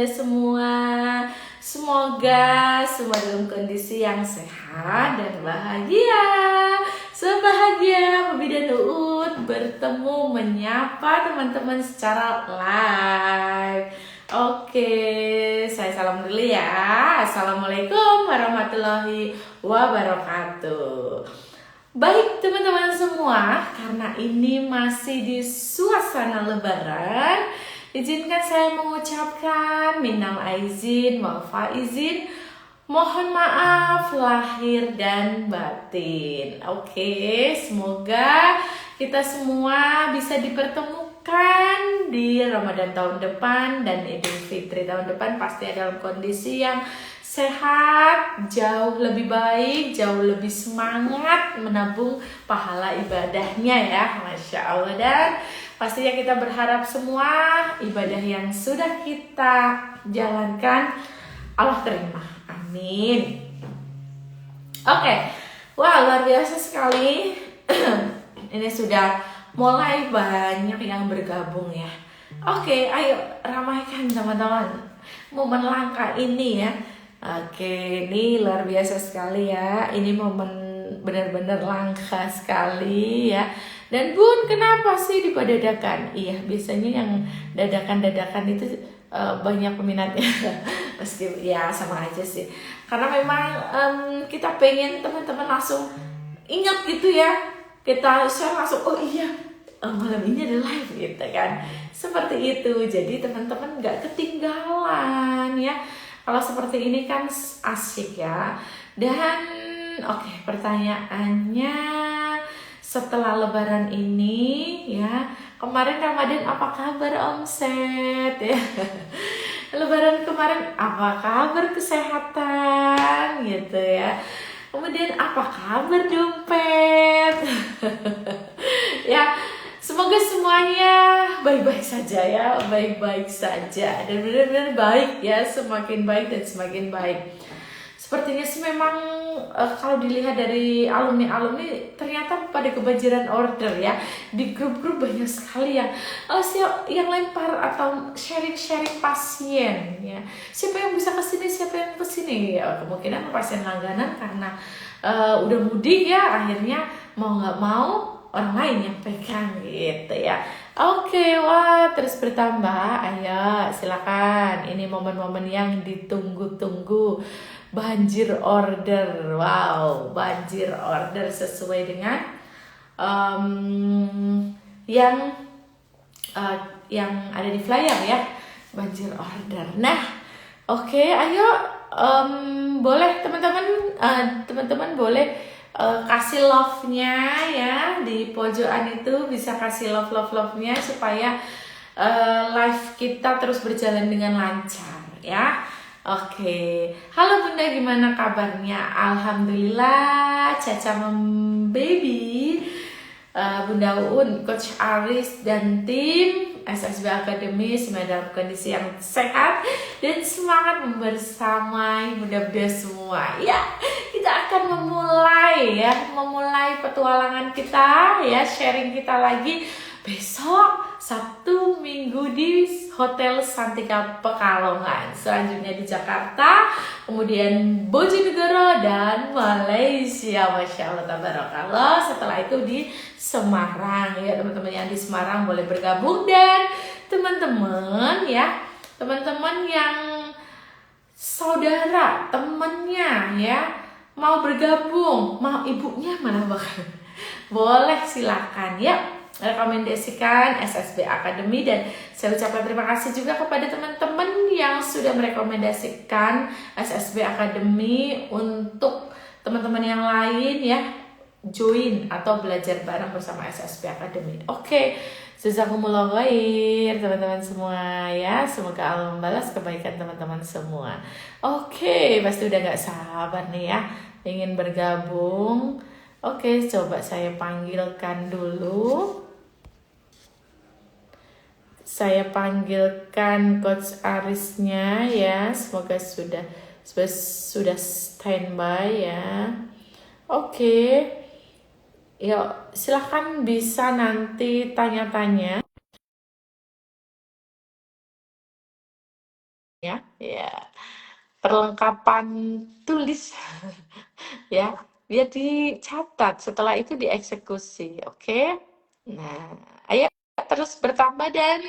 Bunda semua. Semoga semua dalam kondisi yang sehat dan bahagia. Sebahagia Bobi dan Uut bertemu menyapa teman-teman secara live. Oke, saya salam dulu ya. Assalamualaikum warahmatullahi wabarakatuh. Baik teman-teman semua, karena ini masih di suasana lebaran, izinkan saya mengucapkan minal aizin wal faizin, mohon maaf lahir dan batin. Oke, semoga kita semua bisa dipertemukan di Ramadan tahun depan dan Idul Fitri tahun depan pasti dalam kondisi yang sehat, jauh lebih baik, jauh lebih semangat menabung pahala ibadahnya ya, Masya Allah. Dan pastinya kita berharap semua ibadah yang sudah kita jalankan Allah terima, amin. Oke, wah luar biasa sekali. Ini sudah mulai banyak yang bergabung ya. Oke, ayo ramaikan teman-teman momen langka ini ya. Oke, ini luar biasa sekali ya. Ini momen benar-benar langka sekali ya. Dan Bun, kenapa sih dipadadakan? Iya, biasanya yang dadakan-dadakan itu banyak peminatnya. Pasti ya sama aja sih. Karena memang kita pengen teman-teman langsung ingat gitu ya. Kita share langsung, oh iya, malam ini ada live gitu kan. Seperti itu. Jadi teman-teman nggak ketinggalan ya. Kalau seperti ini kan asik ya. Dan oke, pertanyaannya setelah lebaran ini ya, kemarin Ramadan apa kabar omset ya? Lebaran kemarin apa kabar kesehatan gitu ya? Kemudian apa kabar dompet? Ya, semoga semuanya baik-baik saja ya, baik-baik saja dan benar-benar baik ya, semakin baik dan semakin baik. Sepertinya sih memang kalau dilihat dari alumni-alumni ternyata pada kebanjiran order ya. Di grup-grup banyak sekali yang lempar atau sharing-sharing pasien ya. Siapa yang bisa kesini, siapa yang kesini ya. Kemungkinan pasien langganan karena udah mudik ya, akhirnya mau nggak mau orang lain yang pegang gitu ya. Oke, wah terus bertambah. Ayo silakan. Ini momen-momen yang ditunggu-tunggu. Banjir order. Wow, banjir order sesuai dengan yang ada di flyer ya. Banjir order. Nah, oke, ayo boleh teman-teman boleh kasih love-nya ya di pojokan itu, bisa kasih love-nya supaya live kita terus berjalan dengan lancar ya. Oke, halo Bunda, gimana kabarnya? Alhamdulillah, Caca baby, Bunda Uun, Coach Aris dan tim SSB Academy semuanya dalam kondisi yang sehat dan semangat membersamai Bunda-Bunda semua ya. Kita akan memulai petualangan kita ya, sharing kita lagi besok Sabtu Minggu di Hotel Santika Pekalongan, selanjutnya di Jakarta, kemudian Bojonegoro dan Malaysia. Masya Allah tabarakallah. Setelah itu di Semarang ya, teman-teman yang di Semarang boleh bergabung. Dan teman-teman yang saudara temennya ya mau bergabung, mau ibunya mana bahkan boleh silakan ya, rekomendasikan SSB Academy. Dan saya ucapkan terima kasih juga kepada teman-teman yang sudah merekomendasikan SSB Academy untuk teman-teman yang lain ya, join atau belajar bareng bersama SSB Academy. Oke, jazakumullah khair teman-teman semua ya. Semoga Allah membalas kebaikan teman-teman semua. Oke, pasti udah gak sabar nih ya ingin bergabung. Oke, coba saya panggilkan dulu. Saya panggilkan Coach Arisnya ya. Semoga sudah standby ya. Oke. Yuk, silahkan bisa nanti tanya-tanya. ya perlengkapan tulis ya, biar dicatat setelah itu dieksekusi, oke? Nah, ayo terus bertambah dan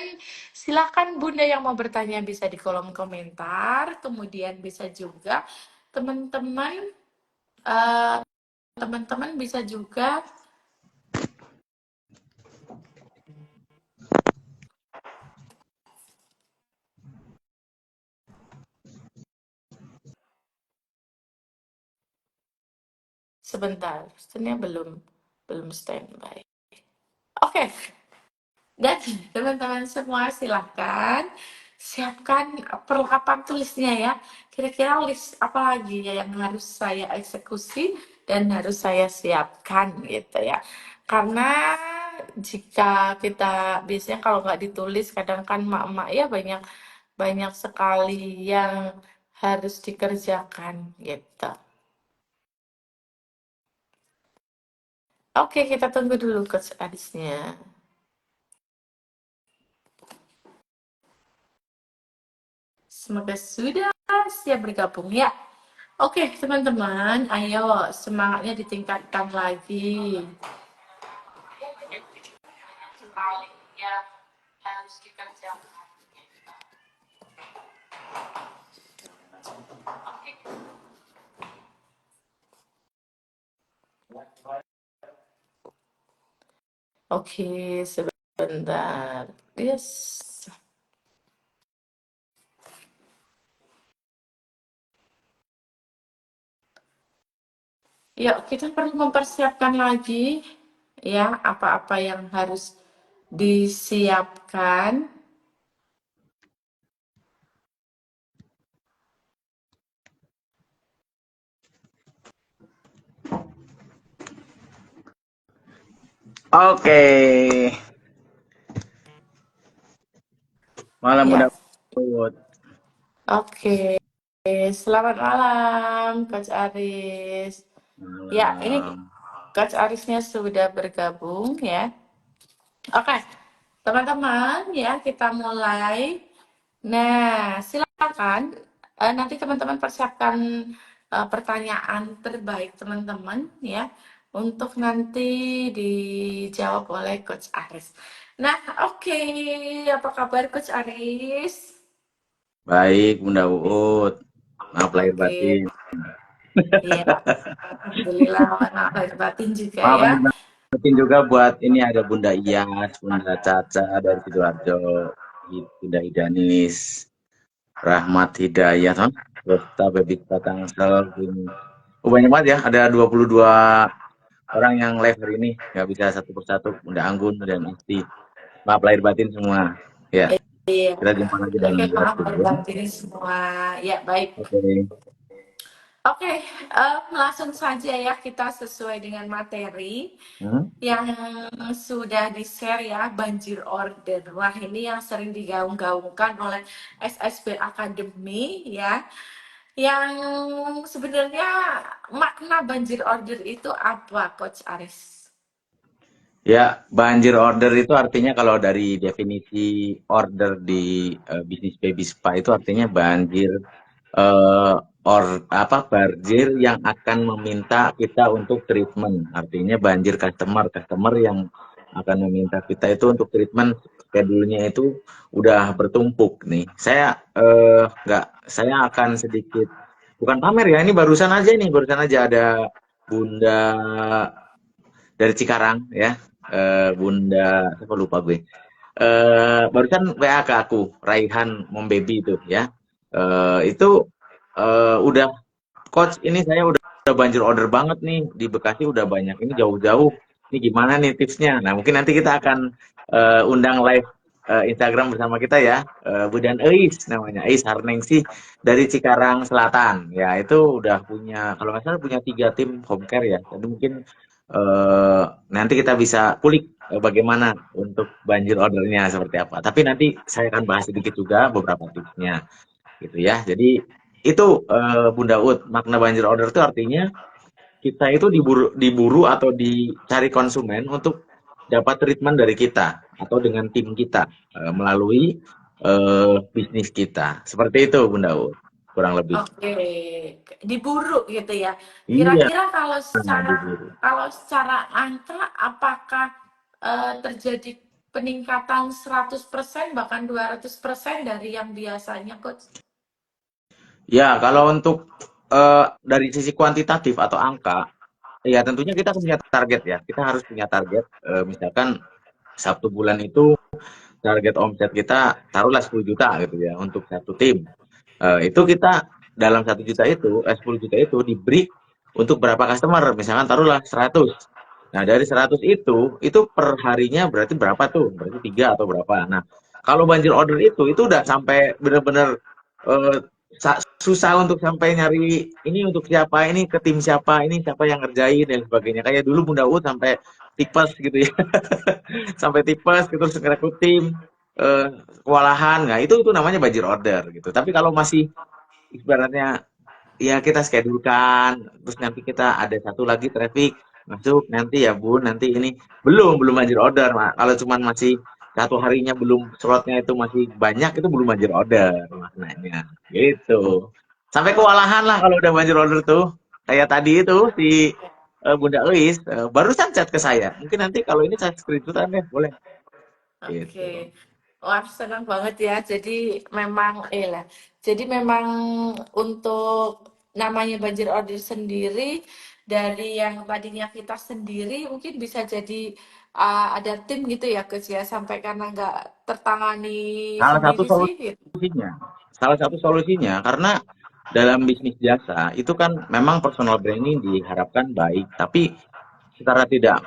silakan Bunda yang mau bertanya bisa di kolom komentar, kemudian bisa juga teman-teman eh, teman-teman bisa juga sebentar, sebenarnya belum standby. Oke, dan teman-teman semua silahkan siapkan perlengkapan tulisnya ya. Kira-kira list apa lagi ya yang harus saya eksekusi dan harus saya siapkan gitu ya. Karena jika kita biasanya kalau nggak ditulis kadang kan mak-mak ya banyak banyak sekali yang harus dikerjakan gitu. Oke, kita tunggu dulu Coach Arisnya. Semoga sudah siap bergabung ya. Oke, teman-teman, ayo semangatnya ditingkatkan lagi. Yang harus dikerjakan. Oke, sebentar. Yes. Yuk, kita perlu mempersiapkan lagi ya apa-apa yang harus disiapkan. Oke. Malam Ya. Bunda Put. Oke. Selamat malam Coach Aris. Ya, ini Malam. Coach Arisnya sudah bergabung ya. Oke, teman-teman ya kita mulai. Nah, silakan nanti teman-teman persiapkan pertanyaan terbaik teman-teman ya untuk nanti dijawab oleh Coach Aris. Nah, oke, apa kabar Coach Aris? Baik Bunda Uut. Maaf lahir Oke, batin. iya, alhamdulillah, maaf lahir batin juga Maaf ya. lahir batin juga buat ini ada Bunda Iyas, Bunda Caca dari Sidoarjo, Bunda Idanis, Rahmat Hidayat, Serta Baby Tangsel. Oh, banyak banget ya, ada 22 orang yang live hari ini. Nggak bisa satu persatu. Bunda Anggun dan Asti. Maaf lahir batin semua. Ya, Iya, kita jumpa lagi dalam oke, dialog maaf lahir ya. batin semua. Ya, baik. Oke. Oke, langsung saja ya kita sesuai dengan materi Hmm? yang sudah di-share ya, banjir order. Wah, ini yang sering digaung-gaungkan oleh SSB Academy ya. Yang sebenarnya makna banjir order itu apa, Coach Aris? Ya, banjir order itu artinya kalau dari definisi order di bisnis baby spa itu artinya banjir eh, banjir yang akan meminta kita untuk treatment. Artinya banjir customer yang akan meminta kita itu untuk treatment schedule-nya itu udah bertumpuk nih. Saya akan sedikit bukan pamer ya, ini barusan aja ada Bunda dari Cikarang ya, Bunda, saya lupa gue. Barusan WA ke aku, Raihan Mombebi itu ya. Itu udah coach ini saya udah banjir order banget nih di Bekasi udah banyak ini jauh-jauh. Ini gimana nih tipsnya? Nah mungkin nanti kita akan undang live Instagram bersama kita ya. Budan Eis namanya, Eis Harningsih dari Cikarang Selatan. Ya itu udah punya kalau nggak salah punya 3 tim home care ya. Jadi mungkin nanti kita bisa kulik bagaimana untuk banjir ordernya seperti apa. Tapi nanti saya akan bahas sedikit juga beberapa tipsnya gitu ya. Jadi itu Bunda Ut, makna banjir order itu artinya kita itu diburu atau dicari konsumen untuk dapat treatment dari kita atau dengan tim kita melalui bisnis kita. Seperti itu, Bunda Ut, kurang lebih. Oke, diburu gitu ya. Iya, Kira-kira diburu. kalau secara angka apakah terjadi peningkatan 100% bahkan 200% dari yang biasanya, Coach? Ya, kalau untuk dari sisi kuantitatif atau angka, ya tentunya kita punya target ya. Kita harus punya target. Misalkan satu bulan itu target omset kita taruhlah 10 juta gitu ya untuk satu tim. Itu kita dalam 1 juta itu, 10 juta itu diberi untuk berapa customer, misalkan taruhlah 100. Nah, dari 100 itu per harinya berarti berapa tuh? Berarti 3 atau berapa. Nah, kalau banjir order itu udah sampai benar-benar eh, susah untuk sampai nyari ini untuk siapa, ini ke tim siapa, ini siapa yang ngerjain dan sebagainya. Kayak dulu Bunda Ut sampai tipes gitu ya, sampai tipes gitu terus ngerekrut tim eh, kewalahan. Nah, itu namanya banjir order gitu. Tapi kalau masih ibaratnya ya kita schedulekan, terus nanti kita ada satu lagi traffic masuk nanti ya Bun, nanti ini belum banjir order. Kalau cuman masih satu harinya belum slotnya itu masih banyak itu belum banjir order maknanya gitu. Sampai kewalahan lah kalau udah banjir order tuh. Kayak tadi itu si Bunda Elis barusan chat ke saya. Mungkin nanti kalau ini saya screenshotan deh, boleh gitu. Oke. Wah, senang banget ya. Jadi memang untuk namanya banjir order sendiri dari yang tadinya kita sendiri mungkin bisa jadi ada tim gitu ya, Coach ya, sampai karena nggak tertangani Salah satu sendiri sih. Gitu. solusinya, salah satu solusinya karena dalam bisnis jasa itu kan memang personal branding diharapkan baik, tapi secara tidak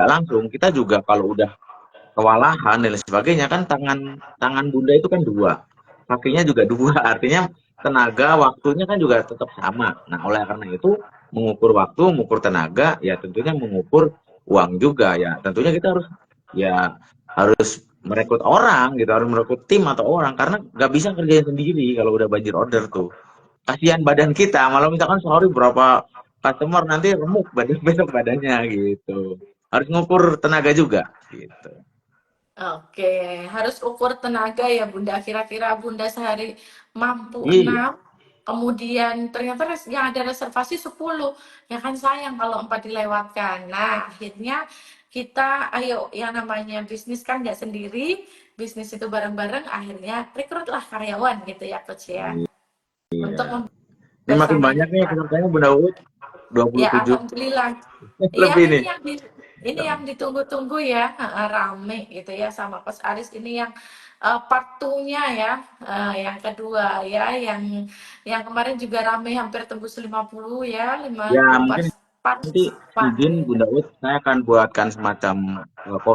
langsung kita juga kalau udah kewalahan dan lain sebagainya kan tangan tangan Bunda itu kan dua, kakinya juga dua, artinya tenaga waktunya kan juga tetap sama. Nah, oleh karena itu mengukur waktu, mengukur tenaga, ya tentunya mengukur uang juga ya. Tentunya kita harus ya harus merekrut orang gitu, harus merekrut tim atau orang karena nggak bisa kerjain sendiri kalau udah banjir order tuh. Kasihan badan kita, malah misalkan sehari berapa customer nanti remuk badan besok badannya gitu. Harus ngukur tenaga juga gitu. Oke, harus ukur tenaga ya Bunda. Kira-kira Bunda sehari mampu Iya, 6, kemudian ternyata yang ada reservasi 10. Ya kan sayang kalau 4 dilewatkan. Nah, akhirnya kita, ayo yang namanya bisnis kan nggak sendiri, bisnis itu bareng-bareng, akhirnya rekrutlah karyawan gitu ya Coach ya. iya. Untuk Ini makin membersamai banyak nih kita. pesertanya Bunda Ut, Ya 27 alhamdulillah. Iya, lebih ini nih. yang ditunggu-tunggu ya, rame gitu ya sama Coach Aris ini yang part 2-nya ya, yang kedua ya, yang kemarin juga rame hampir tembus 50 ya, Ya 50 mungkin nanti part izin gitu. Bunda Ut, saya akan buatkan semacam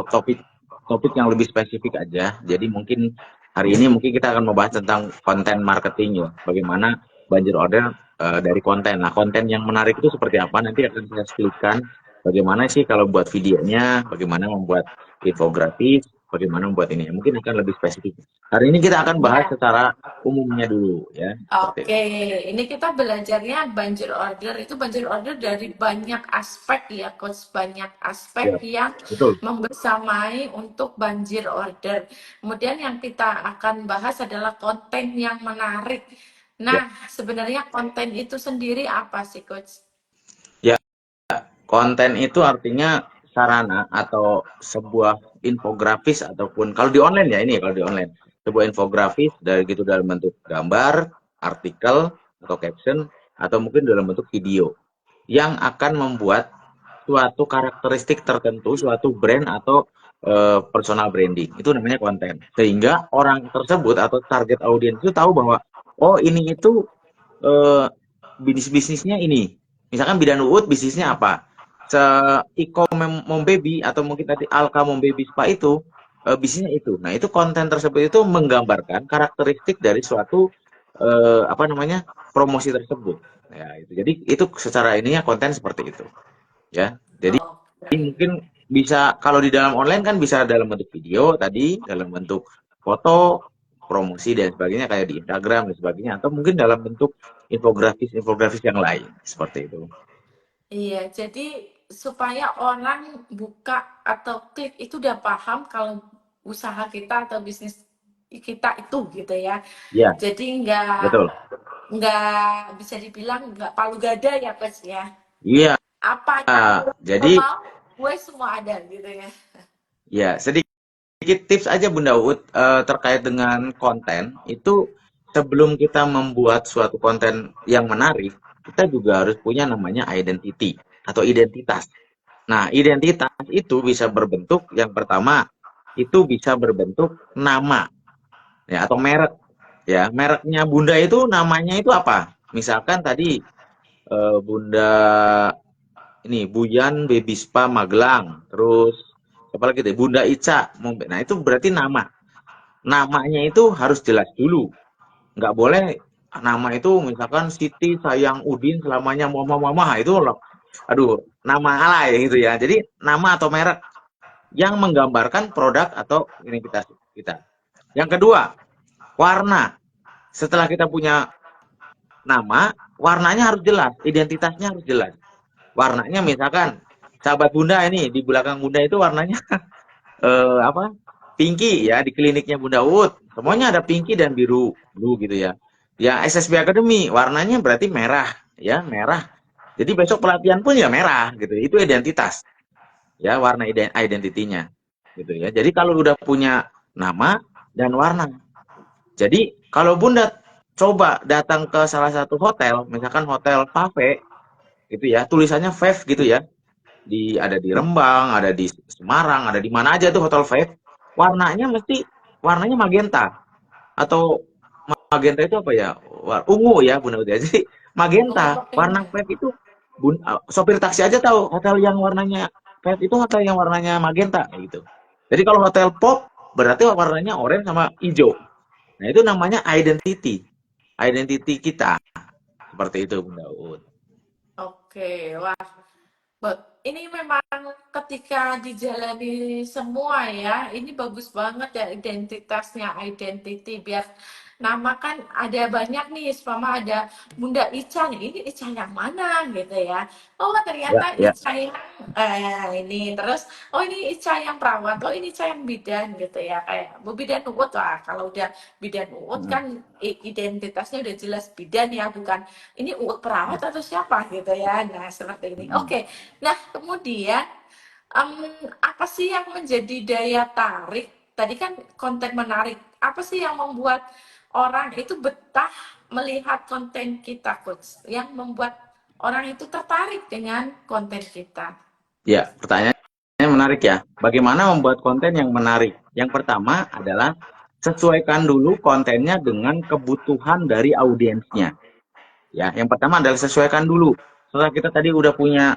topik topik yang lebih spesifik aja. Jadi mungkin hari ini mungkin kita akan membahas tentang konten marketing ya. Bagaimana banjir order dari konten. Nah, konten yang menarik itu seperti apa? Nanti akan saya selipkan. Bagaimana sih kalau buat videonya, bagaimana membuat infografis, bagaimana membuat ini. Mungkin akan lebih spesifik. Hari ini kita akan bahas Ya. secara umumnya dulu ya, seperti Oke, itu. ini kita belajarnya banjir order itu banjir order dari banyak aspek ya, Coach. Banyak aspek Ya, yang betul. membersamai untuk banjir order. Kemudian yang kita akan bahas adalah konten yang menarik. Ya, Nah, sebenarnya konten itu sendiri apa sih, Coach? ya. Konten itu artinya sarana atau sebuah infografis ataupun kalau di online ya ini kalau di online sebuah infografis dari gitu dalam bentuk gambar, artikel atau caption atau mungkin dalam bentuk video yang akan membuat suatu karakteristik tertentu, suatu brand atau personal branding. Itu namanya konten. Sehingga orang tersebut atau target audiens itu tahu bahwa oh ini itu eh, bisnisnya ini. Misalkan Bidan Uut bisnisnya apa? Se Iko Mom Baby atau mungkin tadi Alka Mom Baby Spa itu bisnisnya itu. Nah, itu konten tersebut itu menggambarkan karakteristik dari suatu apa namanya? Promosi tersebut. Ya, itu. Jadi itu secara ininya konten seperti itu, ya. Jadi Oh, oke. mungkin bisa kalau di dalam online kan bisa dalam bentuk video tadi, dalam bentuk foto, promosi dan sebagainya kayak di Instagram dan sebagainya atau mungkin dalam bentuk infografis-infografis yang lain seperti itu. Iya, jadi supaya orang buka atau klik itu udah paham kalau usaha kita atau bisnis kita itu gitu ya. Iya, Jadi nggak betul. nggak bisa dibilang nggak palu gada ya Coach ya. Iya, Apa yang lo jadi mau, gue semua ada gitu ya. ya sedikit tips aja Bunda Ut terkait dengan konten itu sebelum kita membuat suatu konten yang menarik, kita juga harus punya namanya identity atau identitas. Nah, identitas itu bisa berbentuk yang pertama itu bisa berbentuk nama ya atau merek ya. Mereknya Bunda itu namanya itu apa? Misalkan tadi Bunda ini Buyan Baby Spa Magelang, terus apa lagi deh Bunda Ica. Nah, itu berarti nama. Namanya itu harus jelas dulu. Nggak boleh nama itu misalkan Siti Sayang Udin selamanya mama mama itu loh. Aduh, nama alay gitu ya. Jadi nama atau merek yang menggambarkan produk atau identitas kita. Yang kedua, warna. Setelah kita punya nama, warnanya harus jelas, identitasnya harus jelas. Warnanya misalkan sahabat Bunda ini di belakang Bunda itu warnanya apa? Pinky ya di kliniknya Bunda Ud. Semuanya ada pinky dan biru, blue gitu ya. Ya SSB Academy warnanya berarti merah ya, merah. Jadi besok pelatihan pun ya merah gitu. Itu identitas ya, warna identitinya gitu ya. Jadi kalau udah punya nama dan warna. Jadi kalau Bunda coba datang ke salah satu hotel, misalkan hotel Pave gitu ya, tulisannya Fave gitu ya. Ada di Rembang, ada di Semarang, ada di mana aja tuh hotel Five. Warnanya mesti warnanya magenta atau magenta itu apa ya? Ungu ya Bunda Utia. Jadi magenta, Ungu pink. warna Five itu sopir taksi aja tahu hotel yang warnanya Five itu hotel yang warnanya magenta gitu. Jadi kalau hotel pop berarti warnanya orange sama hijau. Nah, itu namanya identity. Identity kita. Seperti itu Bunda Ud. Oke, wah. Ini memang ketika dijalani semua ya, ini bagus banget ya identitasnya, identity biar nama kan ada banyak nih, sama ada Bunda Ica nih, ini Ica yang mana gitu ya. Oh Ya, ternyata ya. Ica yang ini, terus oh ini Ica yang perawat, oh ini Ica yang bidan gitu ya, kayak Bu Bidan Uut lah, kalau udah Bidan Uut Hmm. kan identitasnya udah jelas bidan ya, bukan ini Uut perawat atau siapa gitu ya, nah seperti ini. Hmm. Oke. Nah, kemudian apa sih yang menjadi daya tarik? Tadi kan konten menarik. Apa sih yang membuat orang itu betah melihat konten kita, Coach? Yang membuat orang itu tertarik dengan konten kita. Ya, pertanyaannya menarik ya. Bagaimana membuat konten yang menarik? Yang pertama adalah sesuaikan dulu kontennya dengan kebutuhan dari audiensnya. Ya, yang pertama adalah sesuaikan dulu. Setelah kita tadi udah punya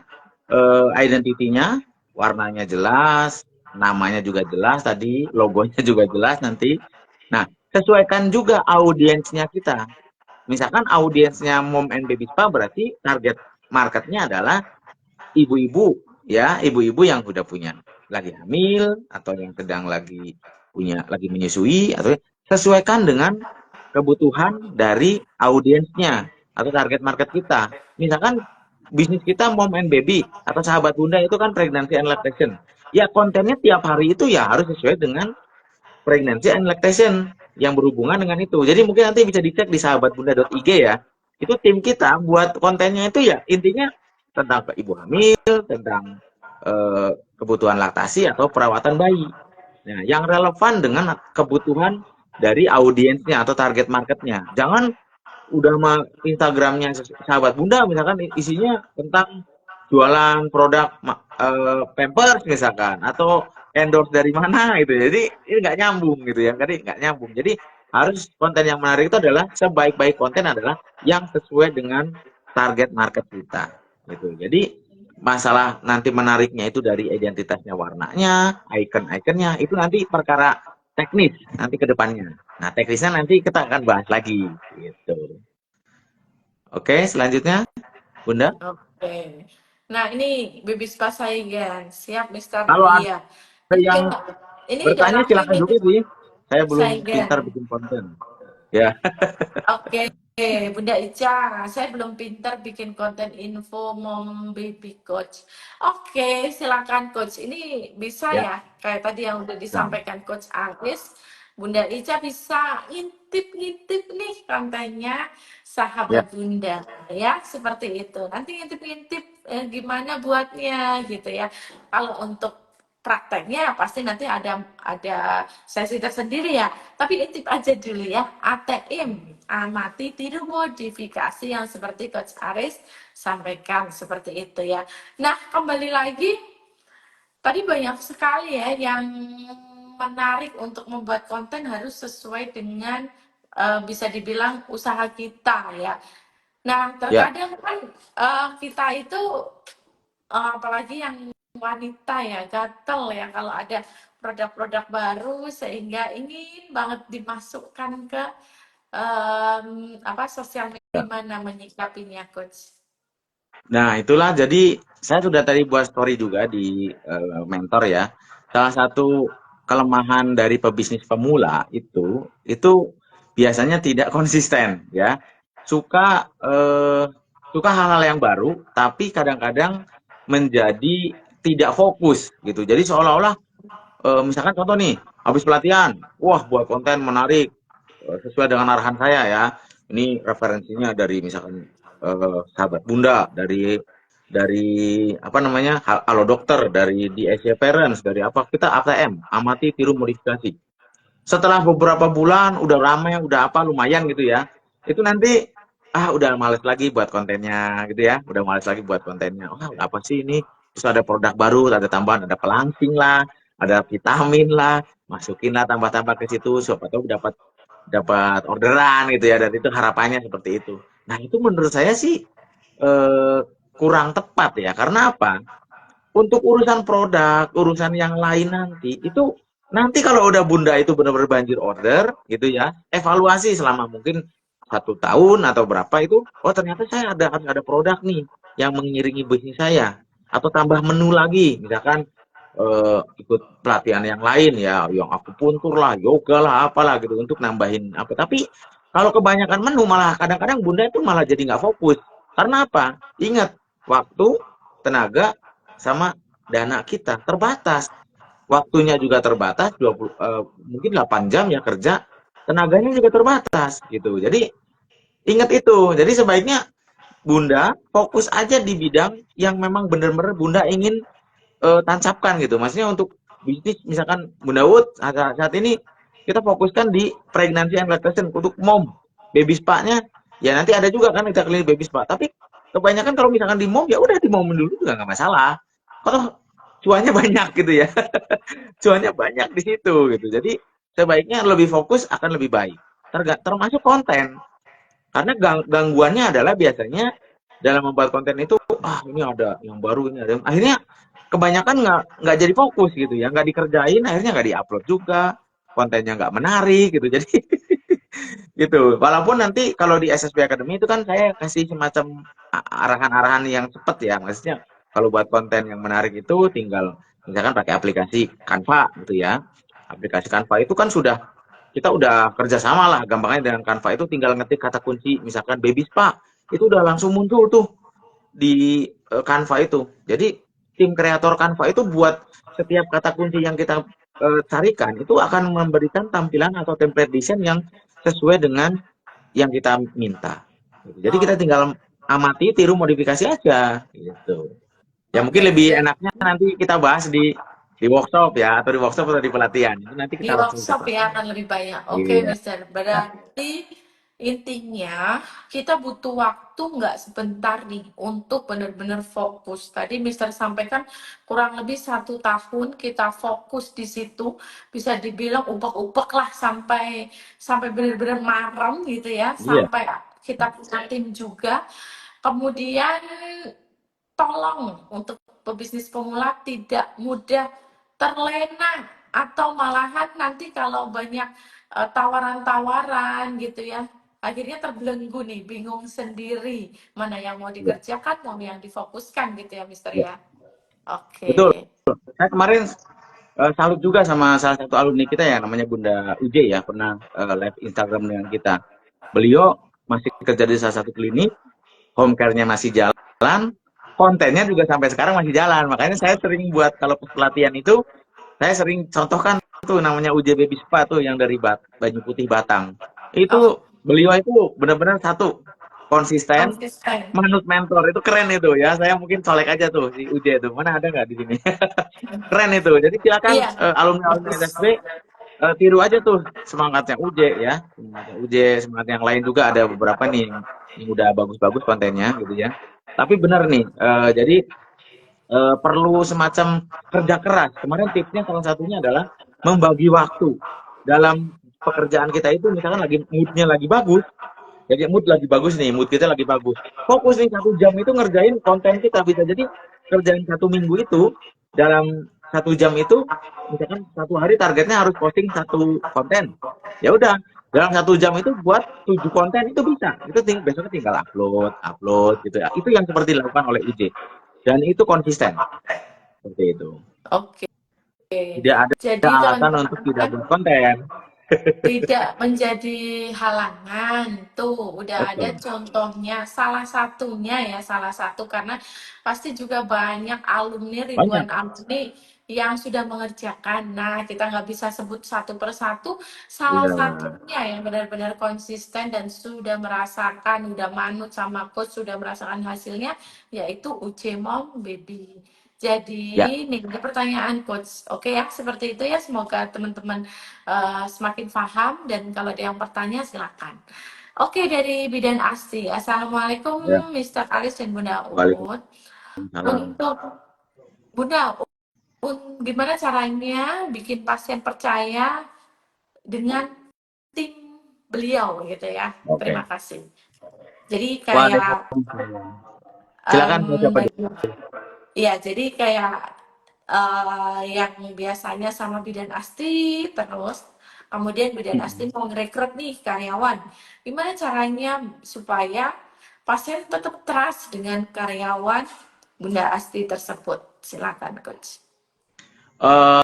identitinya, warnanya jelas, namanya juga jelas tadi, logonya juga jelas nanti. Nah, sesuaikan juga audiensnya kita. Misalkan audiensnya Mom and Baby Spa berarti target marketnya adalah ibu-ibu ya, ibu-ibu yang sudah punya lagi hamil atau yang sedang lagi menyusui atau sesuaikan dengan kebutuhan dari audiensnya atau target market kita. Misalkan bisnis kita mom and baby atau sahabat bunda itu kan pregnancy and lactation. Ya kontennya tiap hari itu ya harus sesuai dengan pregnancy and lactation yang berhubungan dengan itu. Jadi mungkin nanti bisa dicek di sahabatbunda.ig ya. Itu tim kita buat kontennya itu ya intinya tentang ibu hamil, tentang kebutuhan laktasi atau perawatan bayi. Nah, yang relevan dengan kebutuhan dari audiensnya atau target marketnya. Jangan udah mah Instagramnya sahabat bunda misalkan isinya tentang jualan produk Pampers misalkan atau endorse dari mana gitu. Jadi ini nggak nyambung gitu ya. Jadi nggak nyambung. Jadi harus konten yang menarik itu adalah sebaik-baik konten adalah yang sesuai dengan target market kita gitu. Jadi masalah nanti menariknya itu dari identitasnya warnanya, icon-iconnya itu nanti perkara teknis nanti ke depannya. Nah, teknisnya nanti kita akan bahas lagi gitu. Oke, selanjutnya Bunda. Oke. Nah, ini Bibis Pasaigan. Siap, Mister Kalau Iya. ada Ini, yang ini udah bertanya rame silakan nih, dulu sih. Saya belum pintar Saigan. bikin konten. Ya, Oke, Bunda Ica, saya belum pintar bikin konten info mom baby coach. Oke, silakan coach. Ini bisa ya, ya, kayak tadi yang udah nah, disampaikan coach Aris. Bunda Ica bisa ngintip-ngintip nih kontennya Ya, sahabat Bunda ya, seperti itu. Nanti ngintip-ngintip gimana buatnya gitu ya. Kalau untuk prakteknya pasti nanti ada sesi tersendiri ya. Tapi intip aja dulu ya. ATM, amati tiru modifikasi yang seperti Coach Aris sampaikan seperti itu ya. Nah, kembali lagi tadi banyak sekali ya yang menarik untuk membuat konten harus sesuai dengan bisa dibilang usaha kita ya. Nah, ya. terkadang kan kita itu apalagi yang wanita ya, gatel ya kalau ada produk-produk baru sehingga ingin banget dimasukkan ke apa sosial media, Ya. gimana menyikapinya, Coach? Nah, itulah jadi saya sudah tadi buat story juga di mentor ya. Salah satu kelemahan dari pebisnis pemula itu biasanya tidak konsisten ya. Suka suka hal-hal yang baru, tapi kadang-kadang menjadi tidak fokus gitu. Jadi seolah-olah misalkan contoh nih, habis pelatihan, wah buat konten menarik sesuai dengan arahan saya ya. Ini referensinya dari misalkan sahabat Bunda, dari apa namanya, Halo Dokter, dari DSC Parents, dari apa kita ATM, amati tiru modifikasi. Setelah beberapa bulan udah ramai, udah apa lumayan gitu ya. Itu nanti udah males lagi buat kontennya gitu ya. Udah males lagi buat kontennya. Wah, apa sih ini? Terus ada produk baru, ada tambahan, ada pelangsing lah, ada vitamin lah, masukin lah tambah-tambah ke situ siapa tahu dapat dapat orderan gitu ya, dan itu harapannya seperti itu. Nah, itu menurut saya sih eh, kurang tepat ya. Karena apa? Untuk urusan produk, urusan yang lain nanti kalau udah Bunda itu benar-benar banjir order gitu ya, evaluasi selama mungkin 1 tahun atau berapa itu, oh ternyata saya harus ada produk nih yang mengiringi bisnis saya, atau tambah menu lagi, misalkan ikut pelatihan yang lain ya, yang akupuntur lah, yoga lah, apalah gitu untuk nambahin apa. Tapi kalau kebanyakan menu malah kadang-kadang Bunda itu malah jadi nggak fokus. Karena apa? Ingat, waktu, tenaga, sama dana kita terbatas. Waktunya juga terbatas, 20, mungkin 8 jam ya kerja, tenaganya juga terbatas gitu. Jadi ingat itu. Jadi sebaiknya Bunda fokus aja di bidang yang memang benar-benar Bunda ingin tancapkan gitu. Maksudnya untuk bisnis misalkan Bunda Wood saat ini kita fokuskan di pregnancy and lactation untuk mom, baby spa-nya ya nanti ada juga kan kita klinik baby spa. Tapi kebanyakan kalau misalkan di mom ya udah di mom dulu juga nggak masalah. Kalau cuannya banyak gitu ya, cuannya banyak di situ gitu. Jadi sebaiknya lebih fokus akan lebih baik. Termasuk konten. Karena gangguannya adalah biasanya dalam membuat konten itu, ini ada yang baru, ini ada. Akhirnya kebanyakan nggak jadi fokus gitu ya, nggak dikerjain, akhirnya nggak diupload juga, kontennya nggak menarik gitu. Jadi gitu. Walaupun nanti kalau di SSB Academy itu kan saya kasih semacam arahan-arahan yang cepat ya. Maksudnya kalau buat konten yang menarik itu tinggal misalkan pakai aplikasi Canva gitu ya. Aplikasi Canva itu kan kita udah kerjasama lah gampangnya dengan Canva, itu tinggal ngetik kata kunci misalkan baby spa, itu udah langsung muncul tuh di Canva itu. Jadi tim kreator Canva itu buat setiap kata kunci yang kita carikan itu akan memberikan tampilan atau template desain yang sesuai dengan yang kita minta. Jadi kita Oh, tinggal amati, tiru, modifikasi aja gitu. Ya mungkin oke. lebih enaknya nanti kita bahas di workshop ya, atau di workshop atau di pelatihan. Itu nanti Di kita langsung bisa workshop ya praktek. akan lebih banyak. Oke, Iya. Mister. Berarti intinya kita butuh waktu nggak sebentar nih untuk benar-benar fokus. Tadi Mister sampaikan kurang lebih 1 tahun kita fokus di situ. Bisa dibilang upek-upek lah sampai sampai benar-benar marem gitu ya. Iya. Sampai kita punya tim juga. Kemudian tolong untuk pebisnis pemula tidak mudah terlena atau malahan nanti kalau banyak tawaran-tawaran gitu ya, akhirnya terbelenggu nih, bingung sendiri mana yang mau Iya. dikerjakan, mau yang difokuskan gitu ya, Mister Iya. ya. Betul. Oke. Saya kemarin salut juga sama salah satu alumni kita ya, namanya Bunda UJ ya, pernah live Instagram dengan kita. Beliau masih kerja di salah satu klinik, home care-nya masih jalan, kontennya juga sampai sekarang masih jalan. Makanya saya sering buat kalau pelatihan itu, saya sering contohkan tuh namanya UJ Baby Spa tuh yang dari Baju Putih Batang. Oh, Itu beliau itu benar-benar satu konsisten, konsisten. manut mentor itu keren itu ya. Saya mungkin colek aja tuh si UJ itu. Mana ada nggak di sini? Keren itu. Jadi silakan Iya, alumni-alumni bagus. LSB tiru aja tuh semangatnya UJ ya. Semangatnya UJ, semangat yang lain juga ada beberapa nih yang udah bagus-bagus kontennya gitu ya. Tapi benar nih, jadi perlu semacam kerja keras. Kemarin tipsnya salah satunya adalah membagi waktu. Dalam pekerjaan kita itu misalkan lagi moodnya lagi bagus, jadi mood lagi bagus nih, mood kita lagi bagus. Fokus nih 1 jam itu ngerjain konten kita bisa jadi kerjain 1 minggu itu dalam 1 jam itu, misalkan 1 hari targetnya harus posting 1 konten. Ya udah, dalam 1 jam itu buat 7 konten itu bisa. Itu besoknya tinggal upload, upload gitu ya. Itu yang seperti dilakukan oleh UJ. Dan itu konsisten seperti itu. Oke. Tidak ada Jadi alasan untuk tidak teman-teman buat konten. tidak menjadi halangan. Tuh, udah ada Betul. contohnya. Salah satunya ya, salah satu karena pasti juga banyak alumni, ribuan Banyak. alumni yang sudah mengerjakan. Nah, kita nggak bisa sebut satu persatu. Salah Iya. satunya yang benar-benar konsisten dan sudah merasakan, udah manut sama coach, sudah merasakan hasilnya, yaitu UC Mom Baby. Ya, Jadi, nih ada pertanyaan coach. Oke ya, seperti itu ya. Semoga teman-teman semakin paham dan kalau ada yang bertanya silakan. Oke, dari Bidan Asti. ya. Assalamualaikum Mr. Alis dan Bunda Ut. Waalaikumsalam. Untuk Bunda gimana caranya bikin pasien percaya dengan tim beliau gitu ya. Oke. Terima kasih. Jadi kayak Waalaikumsalam. Silakan mau siapa dulu? iya, jadi kayak yang biasanya sama Bidan Asti terus kemudian Bidan Asti mau ngerekrut nih karyawan. Gimana caranya supaya pasien tetap trust dengan karyawan Bunda Asti tersebut? Silakan coach. Eh,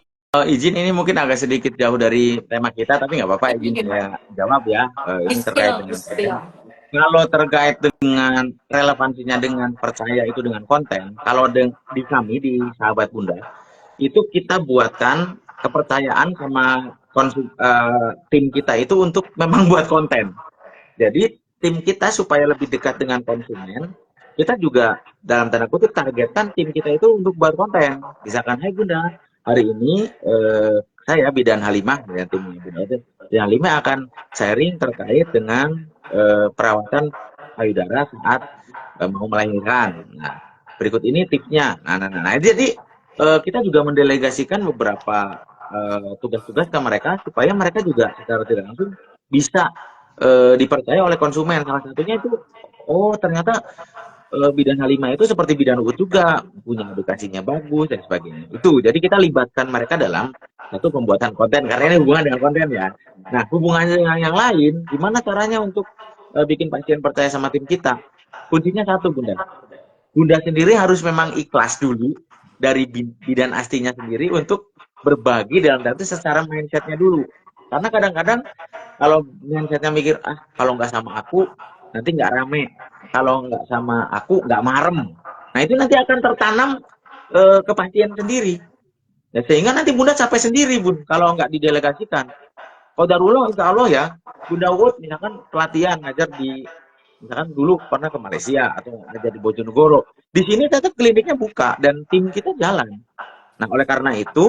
izin ini mungkin agak sedikit jauh dari tema kita, tapi nggak apa-apa, izin Ini saya jawab ya. Ini terkait istilah dengan konten. istilah. Kalau terkait dengan relevansinya dengan percaya itu dengan konten, kalau di kami di Sahabat Bunda, itu kita buatkan kepercayaan sama tim kita itu untuk memang buat konten. Jadi tim kita supaya lebih dekat dengan konsumen, kita juga dalam tanda kutip targetkan tim kita itu untuk buat konten. Misalkan, hai Bunda, hari ini saya Bidan Halimah dengan timnya Bunda itu, Bidan Halimah akan sharing terkait dengan perawatan payudara saat mau melahirkan. Nah, berikut ini tipsnya. Nah, jadi kita juga mendelegasikan beberapa tugas-tugas ke mereka supaya mereka juga secara tidak langsung bisa dipercaya oleh konsumen. Salah satunya itu, oh ternyata Bidan Halimah itu seperti Bidan Uut juga, punya edukasinya bagus dan sebagainya. Itu, jadi kita libatkan mereka dalam satu pembuatan konten, karena ini hubungan dengan konten ya. Nah, hubungannya dengan yang lain, gimana caranya untuk bikin pasien percaya sama tim kita? Kuncinya satu, Bunda. Bunda sendiri harus memang ikhlas dulu dari bidan astinya sendiri untuk berbagi dalam arti secara mindsetnya dulu. Karena kadang-kadang kalau mindsetnya mikir, ah kalau nggak sama aku nanti nggak rame, kalau nggak sama aku nggak marem. Nah itu nanti akan tertanam ke pasien sendiri. Ya, sehingga nanti Bunda capek sendiri Bun kalau nggak didelegasikan. Qadarullah insya Allah ya, Bunda Wood misalkan pelatihan ngajar di, misalkan dulu pernah ke Malaysia atau ngajar di Bojonegoro. Di sini tetap kliniknya buka dan tim kita jalan. Nah, oleh karena itu,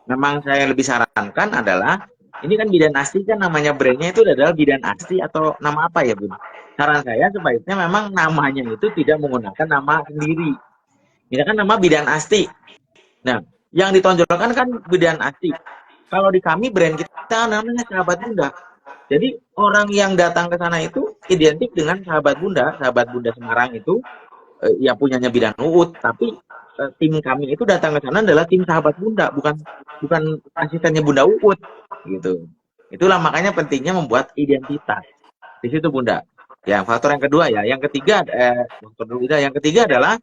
memang saya lebih sarankan adalah, ini kan Bidan Asti kan namanya brandnya itu adalah Bidan Asti atau nama apa ya Bun? Saran saya sebaiknya memang namanya itu tidak menggunakan nama sendiri. Misalkan nama Bidan Asti. Nah, yang ditonjolkan kan Bidan Asti. Kalau di kami brand kita namanya Sahabat Bunda. Jadi orang yang datang ke sana itu identik dengan Sahabat Bunda. Sahabat Bunda Semarang itu yang punyanya Bidan Uut, tapi tim kami itu datang ke sana adalah tim Sahabat Bunda, bukan bukan asistennya Bunda Uut gitu. Itulah makanya pentingnya membuat identitas. Di situ Bunda. Yang faktor yang kedua ya, yang ketiga yang ketiga adalah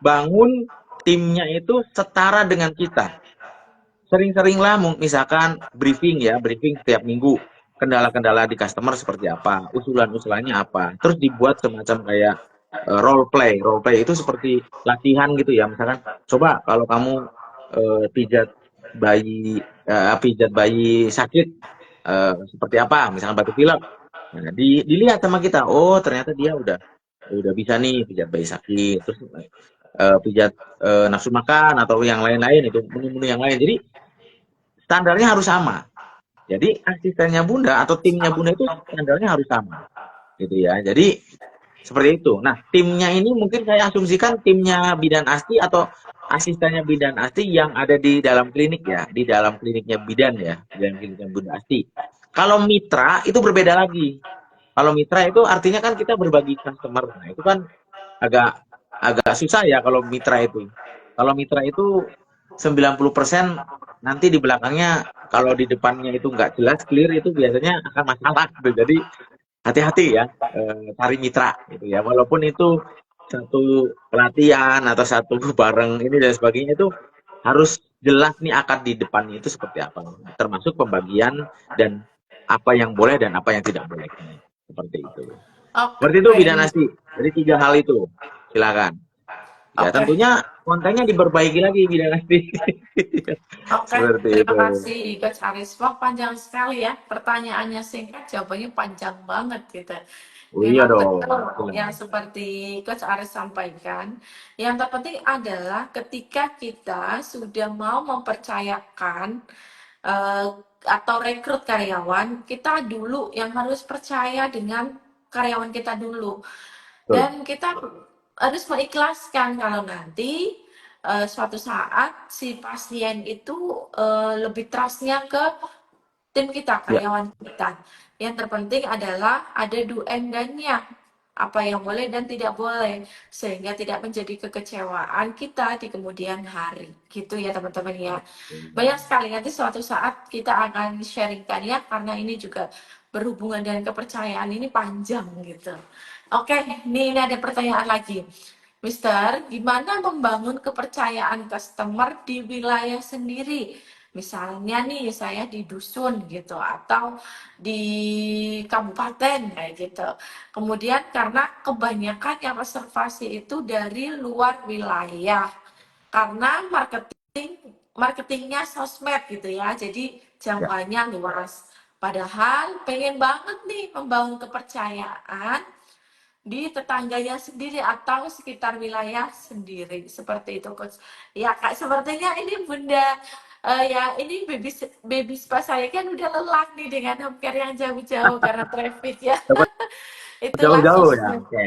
bangun timnya itu setara dengan kita. Sering-seringlah misalkan briefing ya, briefing setiap minggu. Kendala-kendala di customer seperti apa, usulan-usulannya apa. Terus dibuat semacam kayak role play. Role play itu seperti latihan gitu ya. Misalkan, coba kalau kamu pijat pijat bayi sakit seperti apa, misalkan batuk pilek. Nah, dilihat sama kita, oh ternyata dia udah bisa nih pijat bayi sakit, terus pijat nafsu makan atau yang lain-lain itu menu-menu yang lain. Jadi standarnya harus sama. Jadi asistennya Bunda atau timnya Bunda itu standarnya harus sama, gitu ya. Jadi seperti itu. Nah, timnya ini mungkin saya asumsikan timnya Bidan Asti atau asistennya Bidan Asti yang ada di dalam klinik ya, di dalam kliniknya Bidan ya, di dalam kliniknya Bunda Asti. Kalau mitra itu berbeda lagi. Kalau mitra itu artinya kan kita berbagi customer. Nah, itu kan agak agak susah ya kalau mitra itu. Kalau mitra itu 90% nanti di belakangnya kalau di depannya itu nggak jelas clear itu biasanya akan masalah gitu. Jadi hati-hati ya cari mitra gitu ya. Walaupun itu satu pelatihan atau satu bareng ini dan sebagainya itu harus jelas nih akad di depannya itu seperti apa. Termasuk pembagian dan apa yang boleh dan apa yang tidak boleh. Seperti itu. Seperti itu Oke, Bidan Nasi. Jadi 3 hal itu. Silakan. Ya oke. tentunya kontennya diperbaiki lagi Bidan Nasi. Oke, Seperti terima itu. kasih Coach Aris. Wah, panjang sekali ya. Pertanyaannya singkat, jawabannya panjang banget gitu. Oh iya Memang dong. betul Betul. yang seperti Coach Aris sampaikan. Yang terpenting adalah ketika kita sudah mau mempercayakan eh, atau rekrut karyawan, kita dulu yang harus percaya dengan karyawan kita dulu. Betul. Dan kita harus mengikhlaskan kalau nanti suatu saat si pasien itu lebih trustnya ke tim kita, Ya. karyawan kita. Yang terpenting adalah ada do and dan-nya. Apa yang boleh dan tidak boleh. Sehingga tidak menjadi kekecewaan kita di kemudian hari. Gitu ya teman-teman ya. Banyak sekali nanti suatu saat kita akan sharingkan ya. Karena ini juga berhubungan dengan kepercayaan ini panjang gitu. Oke, ini ada pertanyaan lagi. Mister, gimana membangun kepercayaan customer di wilayah sendiri? Misalnya nih saya di dusun gitu atau di kabupaten kayak gitu. Kemudian karena kebanyakan yang reservasi itu dari luar wilayah. Karena marketingnya sosmed gitu ya. Jadi Ya. jangkauannya luas. Padahal pengen banget nih membangun kepercayaan di tetangganya sendiri atau sekitar wilayah sendiri seperti itu coach. Ya kak, sepertinya ini bunda ya ini baby spa saya kan udah lelah nih dengan home care yang jauh-jauh karena traffic ya. Itulah Jauh-jauh ya. sosmed, Oke.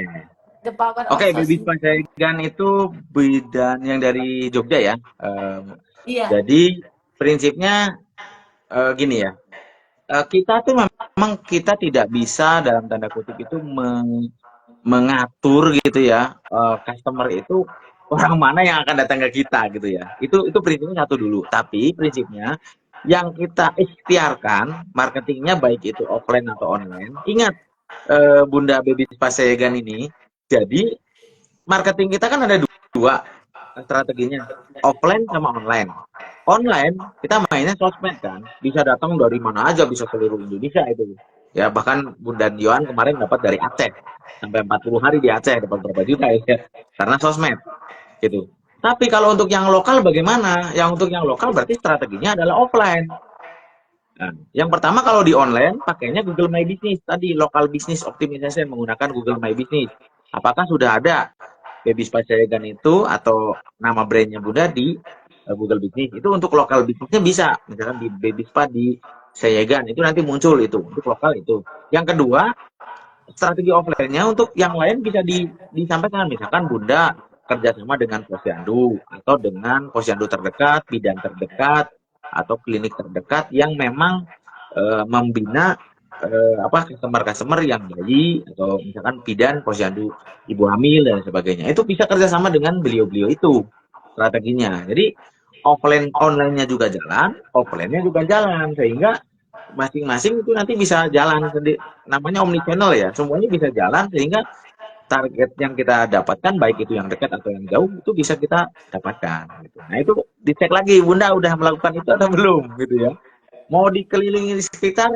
the power of Oke, Baby sosmed. Spa Saigon itu bidan yang dari Jogja ya. Iya, Jadi prinsipnya gini ya. Kita tuh memang kita tidak bisa dalam tanda kutip itu mengatur gitu ya customer itu orang mana yang akan datang ke kita gitu ya. Itu prinsipnya satu dulu. Tapi prinsipnya yang kita ikhtiarkan marketingnya baik itu offline atau online. Ingat Bunda Baby Spa Saigon ini. Jadi marketing kita kan ada dua strateginya, offline sama online. Online kita mainnya sosmed kan, bisa datang dari mana aja, bisa seluruh Indonesia itu. Ya bahkan Bunda Johan kemarin dapat dari Aceh, sampai 40 hari di Aceh dapat berapa juta ya, karena sosmed gitu. Tapi kalau untuk yang lokal bagaimana? Yang untuk yang lokal berarti strateginya adalah offline. Nah, yang pertama kalau di online pakainya Google My Business tadi local business optimization menggunakan Google My Business. Apakah sudah ada Baby Spa Sayagan itu atau nama brandnya Bunda di Google Business? Itu untuk lokal bisnisnya bisa, misalkan di Baby Spa di Sayagan itu nanti muncul itu untuk lokal itu. Yang kedua strategi offline-nya untuk yang lain bisa disampaikan, misalkan Bunda kerjasama dengan posyandu atau dengan posyandu terdekat, bidan terdekat atau klinik terdekat yang memang membina apa customer yang bayi atau misalkan bidan posyandu ibu hamil dan sebagainya itu bisa kerjasama dengan beliau-beliau itu strateginya. Jadi offline online-nya juga jalan, offline-nya juga jalan sehingga masing-masing itu nanti bisa jalan sendiri, namanya omnichannel ya, semuanya bisa jalan sehingga target yang kita dapatkan baik itu yang dekat atau yang jauh itu bisa kita dapatkan gitu. Nah itu dicek lagi Bunda udah melakukan itu atau belum gitu ya, mau dikelilingi di sekitar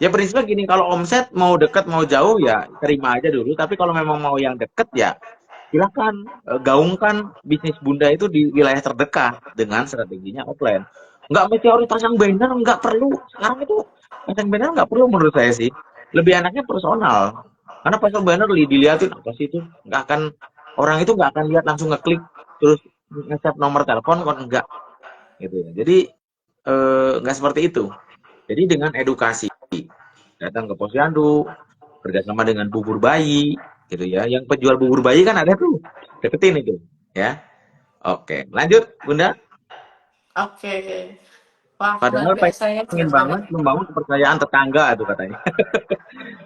ya prinsipnya gini, kalau omset mau dekat mau jauh ya terima aja dulu, tapi kalau memang mau yang dekat ya silakan gaungkan bisnis Bunda itu di wilayah terdekat dengan strateginya offline. nggak mesti harus pasang banner, nggak perlu. Sekarang itu pasang banner nggak perlu menurut saya sih. Lebih enaknya personal. Karena pasang banner dilihatin apa sih itu, nggak akan, orang itu nggak akan lihat langsung ngeklik terus nge-save nomor telepon kan enggak gitu ya. Jadi nggak seperti itu. Jadi dengan edukasi, datang ke posyandu, kerjasama dengan bubur bayi, gitu ya. Yang penjual bubur bayi kan ada tuh, deketin itu, ya. Oke, lanjut, Bunda. Oke. Wah, luar Padahal biasa ya pengen jawabannya. banget membangun kepercayaan tetangga tuh katanya.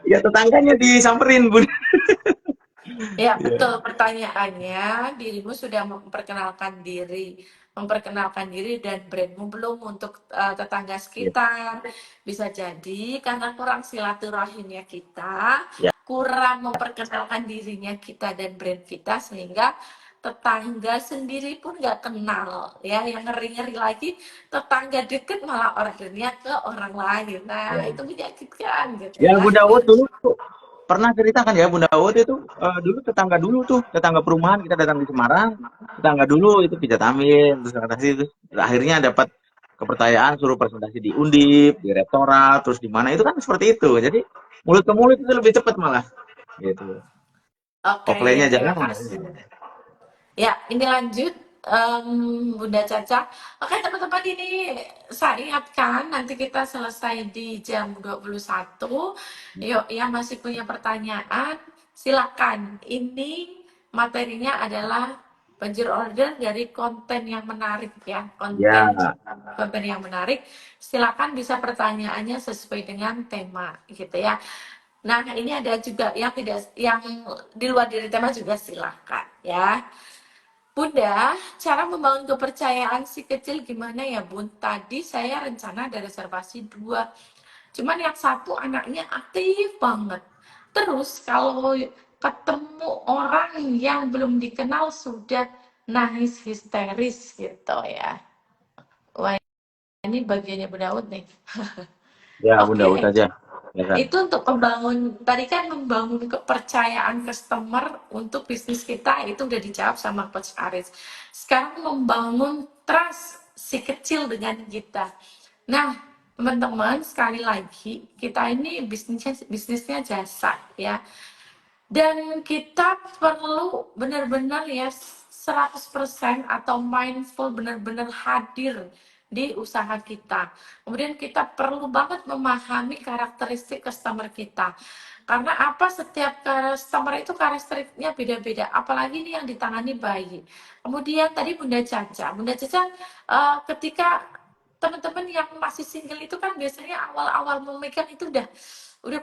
Ya tetangganya disamperin, Bunda. Ya, Iya. betul. Pertanyaannya, dirimu sudah memperkenalkan diri dan brandmu belum untuk tetangga Iya. sekitar. Bisa jadi karena kurang silaturahimnya kita, Ya. kurang memperkenalkan dirinya kita dan brand kita, sehingga tetangga sendiri pun nggak kenal. Ya, yang ngeri-ngeri lagi, tetangga deket malah ordernya ke orang lain. Nah, Ya. itu menyakitkan gitu Ya, ya. Bunda Ut dulu pernah ceritakan ya, Bunda Ut itu dulu tetangga dulu tuh, tetangga perumahan kita datang di Semarang, tetangga dulu itu pijat amin, terus presentasi, terus akhirnya dapat kepercayaan suruh presentasi di Undip, di Rektorat, terus di mana itu kan seperti itu. Jadi mulut ke mulut itu lebih cepat malah gitu. Oke, Offline-nya terima jangan. kasih. Ya, ini lanjut, Bunda Caca. Oke, teman-teman, ini saya ingatkan nanti kita selesai di jam 21. Yuk, yang masih punya pertanyaan, silakan. Ini materinya adalah banjir order dari konten yang menarik ya, Ya, konten yang menarik. Silakan bisa pertanyaannya sesuai dengan tema gitu ya. Nah, ini ada juga yang di luar dari tema juga silakan ya. Bunda, cara membangun kepercayaan si kecil gimana ya, Bun? Tadi saya rencana ada reservasi 2. Cuman yang satu anaknya aktif banget. Terus kalau ketemu orang yang belum dikenal sudah nangis histeris gitu ya. Wah, ini bagiannya Bunda Ut nih. ya Bunda Ut Oke, aja. Silakan. itu untuk tadi kan membangun kepercayaan customer untuk bisnis kita itu udah dijawab sama Coach Aris. Sekarang membangun trust si kecil dengan kita. Nah, teman-teman, sekali lagi kita ini bisnisnya jasa ya. Dan kita perlu benar-benar ya 100% atau mindful, benar-benar hadir di usaha kita. Kemudian kita perlu banget memahami karakteristik customer kita. Karena apa, setiap customer itu karakteristiknya beda-beda. Apalagi ini yang ditangani bayi. Kemudian tadi Bunda Caca ketika teman-teman yang masih single itu kan biasanya awal-awal memegang itu udah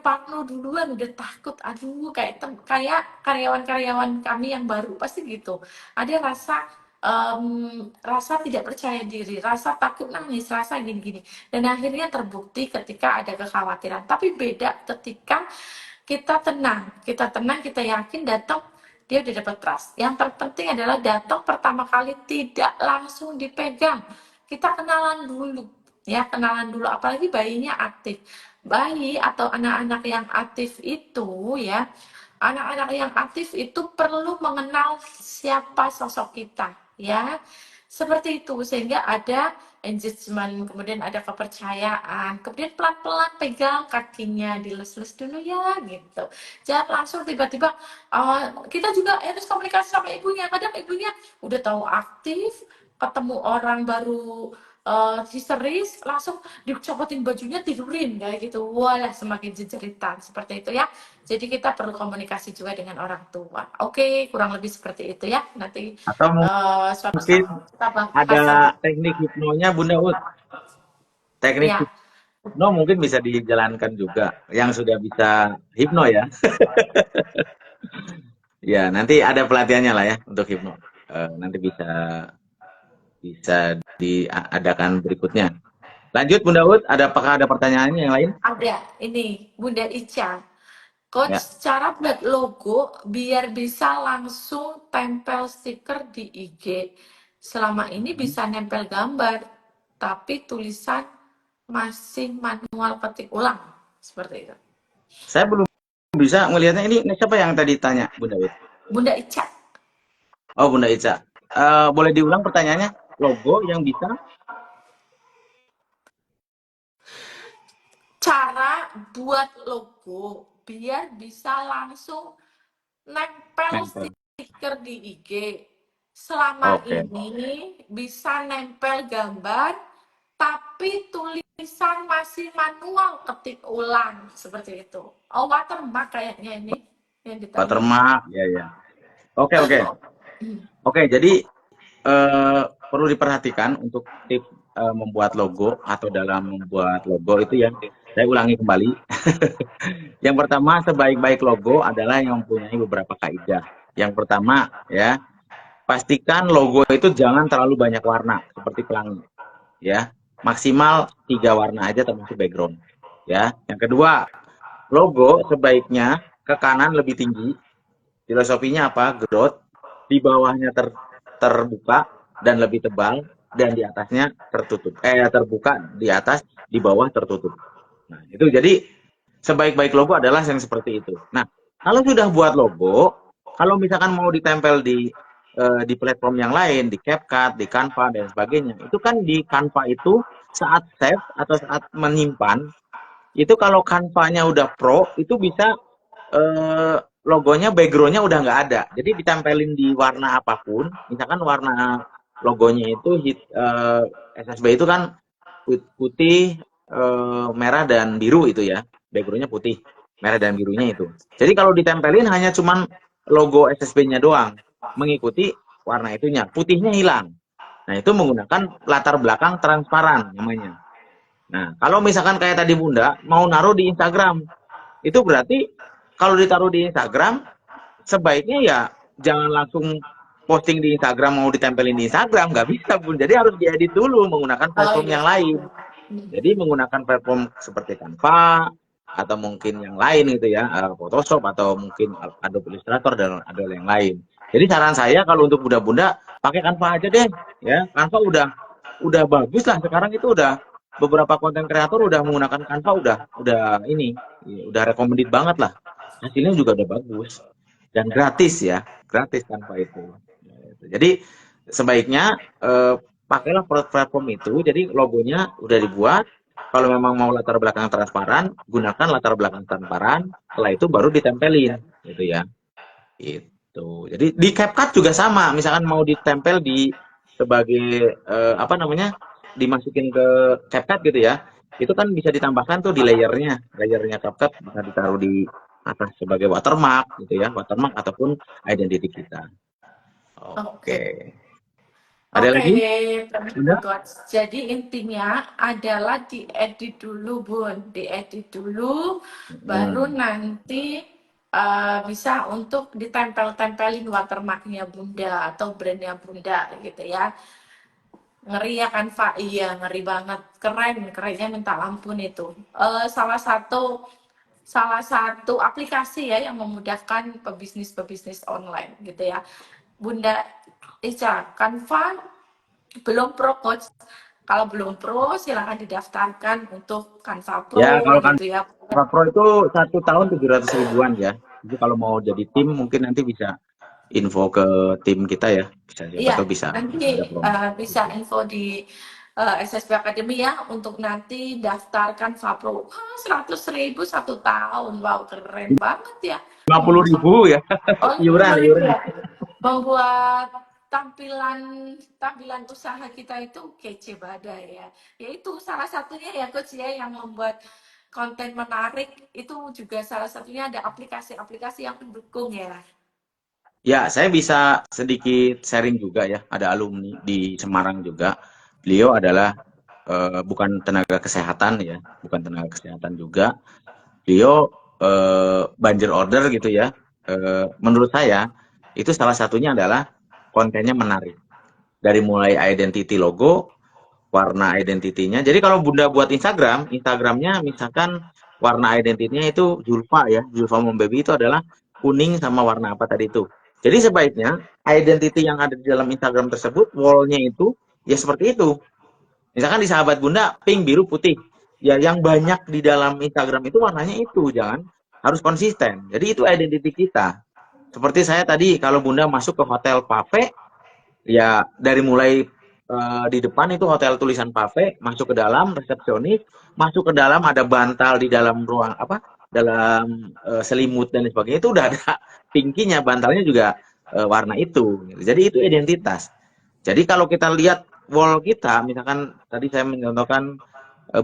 parno duluan, udah takut, aduh, kayak karyawan-karyawan kami yang baru pasti gitu. Ada rasa tidak percaya diri, rasa takut nangis, rasa gini-gini. Dan akhirnya terbukti ketika ada kekhawatiran. Tapi beda ketika kita tenang, kita yakin datang, dia udah dapat trust. Yang terpenting adalah datang pertama kali tidak langsung dipegang. Kita kenalan dulu, ya kenalan dulu. Apalagi bayinya aktif. Bayi atau anak-anak yang aktif itu ya, anak-anak yang aktif itu perlu mengenal siapa sosok kita, ya. Seperti itu, sehingga ada engagement, kemudian ada kepercayaan, kemudian pelan-pelan pegang kakinya, dilus-lus dulu ya, gitu. Jangan langsung tiba-tiba, kita juga harus komunikasi sama ibunya. Kadang ibunya udah tahu aktif, ketemu orang baru histeris, langsung dicopotin bajunya, tidurin kayak gitu. Walah, semakin jejeritan seperti itu ya. Jadi kita perlu komunikasi juga dengan orang tua. Oke, kurang lebih seperti itu ya. Nanti Atau suatu mungkin saat kita ada bahas lagi. teknik hipnonya, Bunda Ut. Teknik Ya, hipno mungkin bisa dijalankan juga. Yang sudah bisa hipno ya. Ya, nanti ada pelatihannya lah ya untuk hipno. Nanti bisa bisa diadakan berikutnya. Lanjut Bunda Ut, apakah ada pertanyaannya yang lain? ada ini Bunda Ica. Coach, Ya. cara buat logo biar bisa langsung tempel stiker di IG. Selama ini bisa nempel gambar, tapi tulisan masih manual ketik ulang. Seperti itu. Saya belum bisa melihatnya, ini siapa yang tadi tanya, Bunda Ut? Bunda Ica. Oh, Bunda Ica. Boleh diulang pertanyaannya? Logo yang bisa? buat logo biar bisa langsung nempel Nempel. stiker di IG. Selama Oke. ini bisa nempel gambar, tapi tulisan masih manual, ketik ulang seperti itu. Oh, watermark kayaknya ini yang ditanya. Watermark, ya ya. Oke oke. Oke, jadi perlu diperhatikan untuk tips membuat logo atau dalam membuat logo itu ya. Saya ulangi kembali. Yang pertama, sebaik-baik logo adalah yang mempunyai beberapa kaidah. Yang pertama, ya, pastikan logo itu jangan terlalu banyak warna seperti pelangi, ya. Maksimal 3 warna aja termasuk background, ya. Yang kedua, logo sebaiknya ke kanan lebih tinggi. Filosofinya apa? Growth. Di bawahnya terbuka dan lebih tebal, dan di atasnya tertutup. Terbuka di atas, di bawah tertutup. Nah, itu jadi sebaik-baik logo adalah yang seperti itu. Nah, kalau sudah buat logo, kalau misalkan mau ditempel di platform yang lain, di CapCut, di Canva dan sebagainya, itu kan di Canva itu saat save atau saat menyimpan, itu kalau Canva-nya udah pro, itu bisa logonya background-nya udah nggak ada. Jadi ditempelin di warna apapun, misalkan warna logonya itu SSB itu kan putih, merah dan biru itu ya. Background-nya putih, merah dan birunya itu. Jadi kalau ditempelin hanya cuman logo SSB-nya doang, mengikuti warna itunya. Putihnya hilang. Nah, itu menggunakan latar belakang transparan namanya. Nah, kalau misalkan kayak tadi Bunda mau naruh di Instagram, itu berarti kalau ditaruh di Instagram, sebaiknya ya jangan langsung posting di Instagram mau ditempelin di Instagram, nggak bisa Bun. Jadi harus diedit dulu menggunakan Oh platform iya. yang lain. Jadi menggunakan platform seperti Canva atau mungkin yang lain gitu ya, Photoshop atau mungkin Adobe Illustrator dan ada yang lain. Jadi saran saya kalau untuk bunda-bunda pakai Canva aja deh, ya. Canva udah bagus lah sekarang itu udah beberapa konten kreator udah menggunakan Canva udah ini udah recommended banget lah. Hasilnya juga udah bagus dan gratis ya, gratis Canva itu. Jadi sebaiknya pakailah platform itu. Jadi logonya udah dibuat. Kalau memang mau latar belakang transparan, gunakan latar belakang transparan. Setelah itu baru ditempelin, gitu ya. Itu. Jadi di CapCut juga sama. Misalkan mau ditempel di sebagai apa namanya, dimasukin ke CapCut gitu ya. Itu kan bisa ditambahkan tuh di layernya CapCut bisa ditaruh di atas sebagai watermark gitu ya, watermark ataupun identity kita. Oke. Oke. Ada Oke, lagi? Bunda? Coach. Jadi intinya adalah diedit dulu, Bun. Diedit dulu, baru Hmm. nanti bisa untuk ditempel-tempelin watermarknya Bunda atau brandnya Bunda gitu ya. Ngeri ya kan, Pak? Iya, ngeri banget. Keren, kerennya minta ampun itu. Salah satu aplikasi ya yang memudahkan pebisnis-pebisnis online gitu ya. Bunda Ica, Canva belum pro coach. Kalau belum pro, silahkan didaftarkan untuk Canva Ya, Pro kalau gitu ya. Canva Pro itu 1 tahun 700 ribuan ya. Jadi kalau mau jadi tim mungkin nanti bisa info ke tim kita ya. Bisa siapa Iya, tahu bisa ada nanti promo. bisa info di SSB Academy ya untuk nanti daftar Canva Pro. Wah, 100.000 1 tahun, wow keren banget ya. 50 ribu ya Oh, iuran 50.000 iuran. ya. Membuat tampilan tampilan usaha kita itu kece badai ya. Yaitu salah satunya ya coach ya yang membuat konten menarik itu juga salah satunya ada aplikasi-aplikasi yang mendukung ya. Ya, saya bisa sedikit sharing juga ya. Ada alumni di Semarang juga. Beliau adalah bukan tenaga kesehatan ya, bukan tenaga kesehatan juga. Beliau banjir order gitu ya. Menurut saya itu salah satunya adalah kontennya menarik. Dari mulai identity logo, warna identitinya. Jadi kalau Bunda buat Instagram, Instagramnya misalkan warna identitinya itu Zulfa ya, Zulfa Mombaby itu adalah kuning sama warna apa tadi itu. Jadi sebaiknya identity yang ada di dalam Instagram tersebut, wallnya itu ya seperti itu. Misalkan di sahabat Bunda pink, biru, putih. Ya yang banyak di dalam Instagram itu warnanya itu, jangan harus konsisten. Jadi itu identity kita. Seperti saya tadi kalau Bunda masuk ke hotel Pape, ya dari mulai di depan itu hotel tulisan Pafe, masuk ke dalam resepsionis, masuk ke dalam ada bantal di dalam ruang apa? Dalam selimut dan sebagainya itu udah ada pinkinya, bantalnya juga warna itu. Gitu. Jadi itu identitas. Jadi kalau kita lihat wall kita, misalkan tadi saya mencontohkan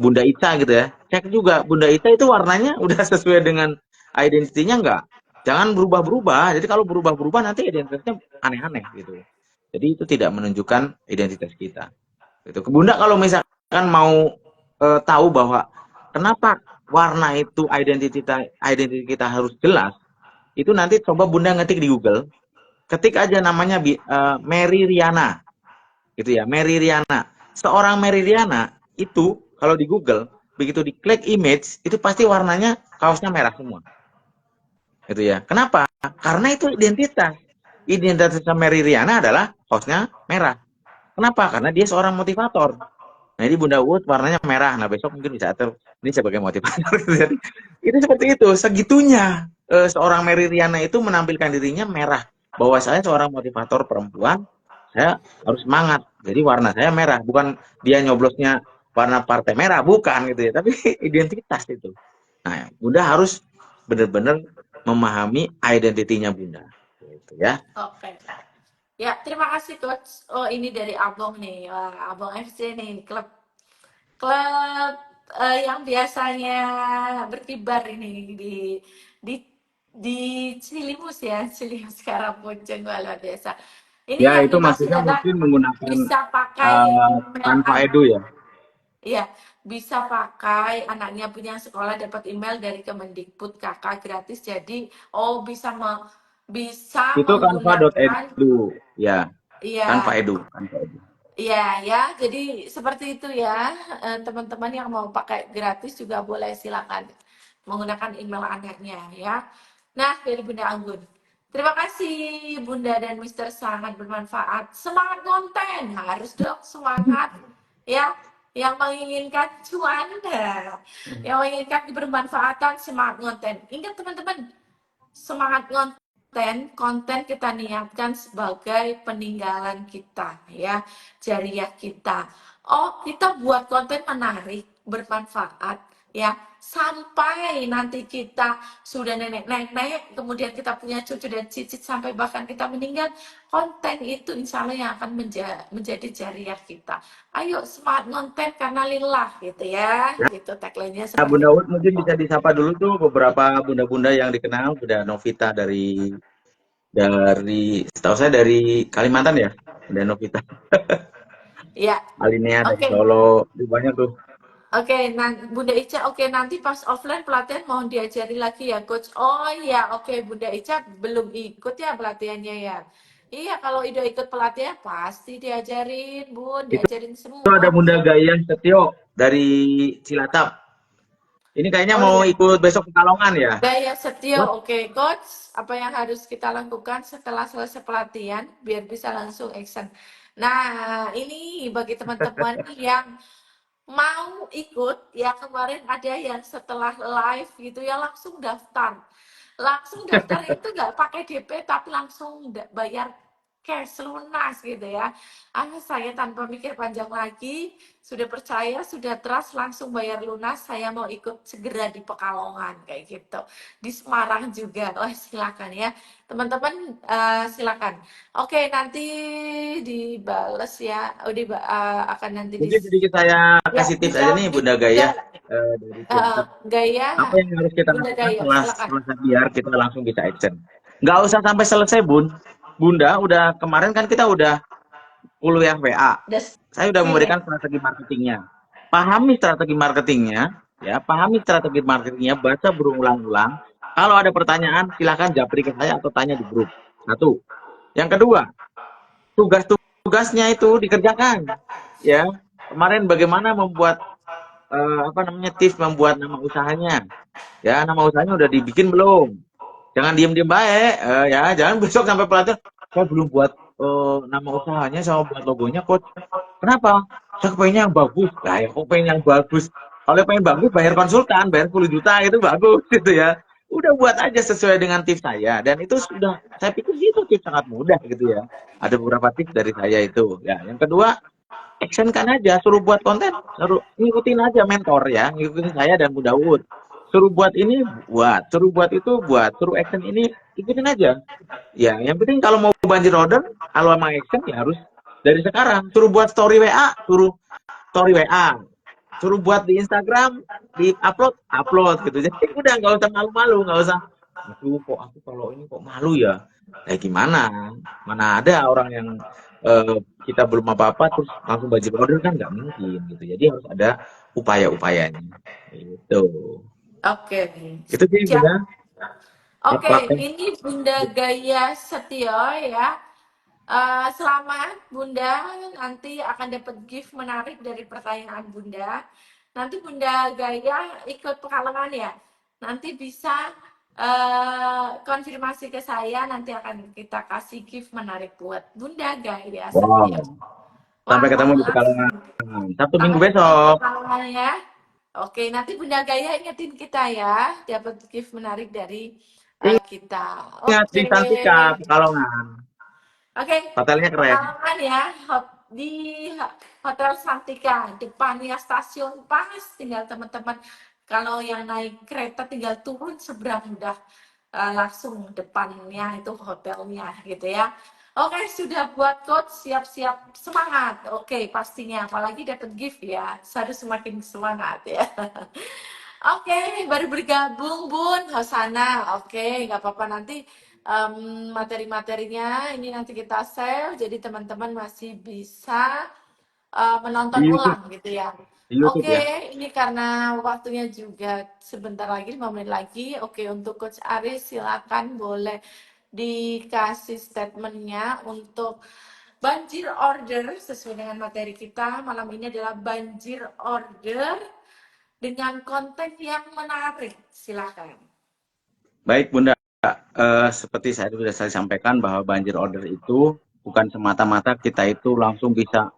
Bunda Ica gitu ya, cek juga Bunda Ica itu warnanya udah sesuai dengan identitinya enggak? Jangan berubah-berubah. Jadi kalau berubah-berubah nanti identitasnya aneh-aneh gitu. Jadi itu tidak menunjukkan identitas kita. Gitu. Bunda kalau misalkan mau tahu bahwa kenapa warna itu identitas kita harus jelas, itu nanti coba Bunda ngetik di Google, ketik aja namanya Mary Riana, gitu ya, Mary Riana. Seorang Mary Riana itu kalau di Google begitu diklik image itu pasti warnanya kaosnya merah semua, gitu ya. Kenapa? Karena itu identitas. Identitas Mary Riana adalah kaosnya merah. Kenapa? Karena dia seorang motivator. Nah, ini Bunda Wood warnanya merah. Nah, besok mungkin bisa atur ini sebagai motivator. Itu seperti itu. Segitunya seorang Mary Riana itu menampilkan dirinya merah. Bahwa saya seorang motivator perempuan, saya harus semangat. Jadi warna saya merah. Bukan dia nyoblosnya warna partai merah. Bukan gitu ya. Tapi identitas itu. Nah, Bunda harus benar-benar memahami identitinya Bunda. Gitu ya. Oke. Ya, terima kasih Coach. Oh, ini dari Abang nih. Wah, Abang FC nih, klub yang biasanya berkibar ini di di Cilimus ya, Cilimus sekarang Punceng luar biasa. Ini Ya, yang itu dimaksud maksudnya adalah mungkin menggunakan bisa pakai email tanpa edu ya. Iya, bisa pakai anaknya punya sekolah dapat email dari Kemendikbud kakak gratis. Jadi, bisa Itu menggunakan canva.edu, ya, iya. canva edu. Iya ya, jadi seperti itu ya. Teman-teman yang mau pakai gratis juga boleh silakan menggunakan email anaknya ya. Nah, dari Bunda Anggun. Terima kasih Bunda dan Mister sangat bermanfaat. Semangat konten, harus dong semangat ya. Yang menginginkan cuan, yang menginginkan kebermanfaatan, semangat konten. Ingat teman-teman, semangat konten kita niatkan sebagai peninggalan kita ya, jariah kita. Oh, kita buat konten menarik, bermanfaat ya, sampai nanti kita sudah nenek-nenek, kemudian kita punya cucu dan cicit sampai bahkan kita meninggal, konten itu insya Allah yang akan menjadi jariah kita. Ayo semangat konten karena lillah gitu ya, gitu tagline-nya Nah, seperti Bunda itu. Ut mungkin bisa disapa dulu tuh beberapa bunda-bunda yang dikenal. Bunda Novita dari setahu saya dari Kalimantan ya, Bunda Novita. Ya, Alinea dari oke. Solo, banyak tuh. Oke, Bunda Ica, oke nanti pas offline pelatihan mohon diajari lagi ya, Coach. Oh iya, oke Bunda Ica belum ikut ya pelatihannya ya. Iya, kalau udah ikut pelatihan pasti diajarin, Bun, Itu diajarin ada semua. Bunda Gayan Setio dari Cilacap. Ini kayaknya Oh mau iya, ikut besok Pekalongan ya. Gaya Setio, What? oke, Coach. Apa yang harus kita lakukan setelah selesai pelatihan biar bisa langsung action? Nah, ini bagi teman-teman yang mau ikut, ya kemarin ada yang setelah live gitu ya langsung daftar itu nggak pakai DP tapi langsung bayar cash lunas gitu ya. Saya tanpa mikir panjang lagi, sudah percaya, sudah trust, langsung bayar lunas. Saya mau ikut segera di Pekalongan kayak gitu, di Semarang juga. Wah silakan ya teman-teman, silakan. Oke, nanti dibales ya. Akan nanti Mungkin sedikit saya ya kasih tips aja dijawab nih di Bunda Gaya dari Cilacap. Gaya Apa yang harus kita Bunda lakukan Gaya, setelah silakan. selesai biar kita langsung bisa action. Nggak usah sampai selesai, Bun. Bunda, udah kemarin kan kita udah kuliah WA. Des, Saya udah iya. memberikan strategi marketingnya. Pahami strategi marketingnya, ya, pahami strategi marketingnya, baca berulang-ulang. Kalau ada pertanyaan, silakan japri ke saya atau tanya di grup. Satu. Yang kedua, tugas-tugasnya itu dikerjakan. Ya, kemarin bagaimana membuat apa namanya tips membuat nama usahanya. Ya, nama usahanya udah dibikin belum? Jangan diem-diem baik, ya, jangan besok sampai pelatihan saya belum buat nama usahanya sama buat logonya, coach. Kenapa? Saya pengen yang bagus. Lah, ya kok pengen yang bagus? Kalau pengen bagus bayar konsultan, bayar 10 juta itu bagus gitu ya. Udah buat aja sesuai dengan tips saya dan itu sudah saya pikir itu tips sangat mudah gitu ya. Ada beberapa tips dari saya itu. Ya, yang kedua action kan aja, suruh buat konten, suruh ngikutin aja mentor ya, ngikutin saya dan Bu Daud. Suruh buat ini buat, suruh buat itu buat, suruh action ini ikutin aja. Ya, yang penting kalau mau banjir order, kalau mau action ya harus dari sekarang. Suruh buat story WA, suruh story WA. Suruh buat di Instagram, di upload, upload gitu. Jadi udah nggak usah malu-malu, nggak usah. Aduh, kok aku kalau ini kok malu ya? Gimana? Mana ada orang yang kita belum apa-apa terus langsung banjir order kan nggak mungkin gitu. Jadi harus ada upaya-upayanya. Gitu. Oke, Itu sih siap. Bunda. Ya, Oke, platform. ini Bunda Gaya Setio ya. Selamat Bunda, nanti akan dapat gift menarik dari pertanyaan Bunda. Nanti Bunda Gaya ikut pekalongan ya. Nanti bisa konfirmasi ke saya, nanti akan kita kasih gift menarik buat Bunda Gaya Setio. Wow. Sampai Wah, ketemu di langsung Pekalongan. Sabtu Minggu sampai ketemu di besok. pekalongan ya. Oke, nanti Bunda Gaya ingetin kita ya, dapat gift menarik dari kita. Ingat di Oke. Santika, Pekalongan. Oke, Hotelnya keren. Pekalongan ya, di Hotel Santika, depannya stasiun pas, tinggal teman-teman kalau yang naik kereta tinggal turun seberang udah langsung depannya itu hotelnya gitu ya. Oke, sudah buat coach, siap-siap semangat. Oke, pastinya apalagi dapat gift ya, harus semakin semangat ya. Oke, baru bergabung Bun, Hosana. Oke, nggak apa-apa nanti materi-materinya ini nanti kita save, jadi teman-teman masih bisa Di menonton YouTube. ulang gitu ya. Di YouTube ya. Oke, ini karena waktunya juga sebentar lagi, 5 menit lagi. Oke, untuk Coach Aris silakan boleh dikasih statementnya untuk banjir order sesuai dengan materi kita. Malam ini adalah banjir order dengan konten yang menarik. Silakan. Baik Bunda, seperti saya sampaikan bahwa banjir order itu bukan semata-mata kita itu langsung bisa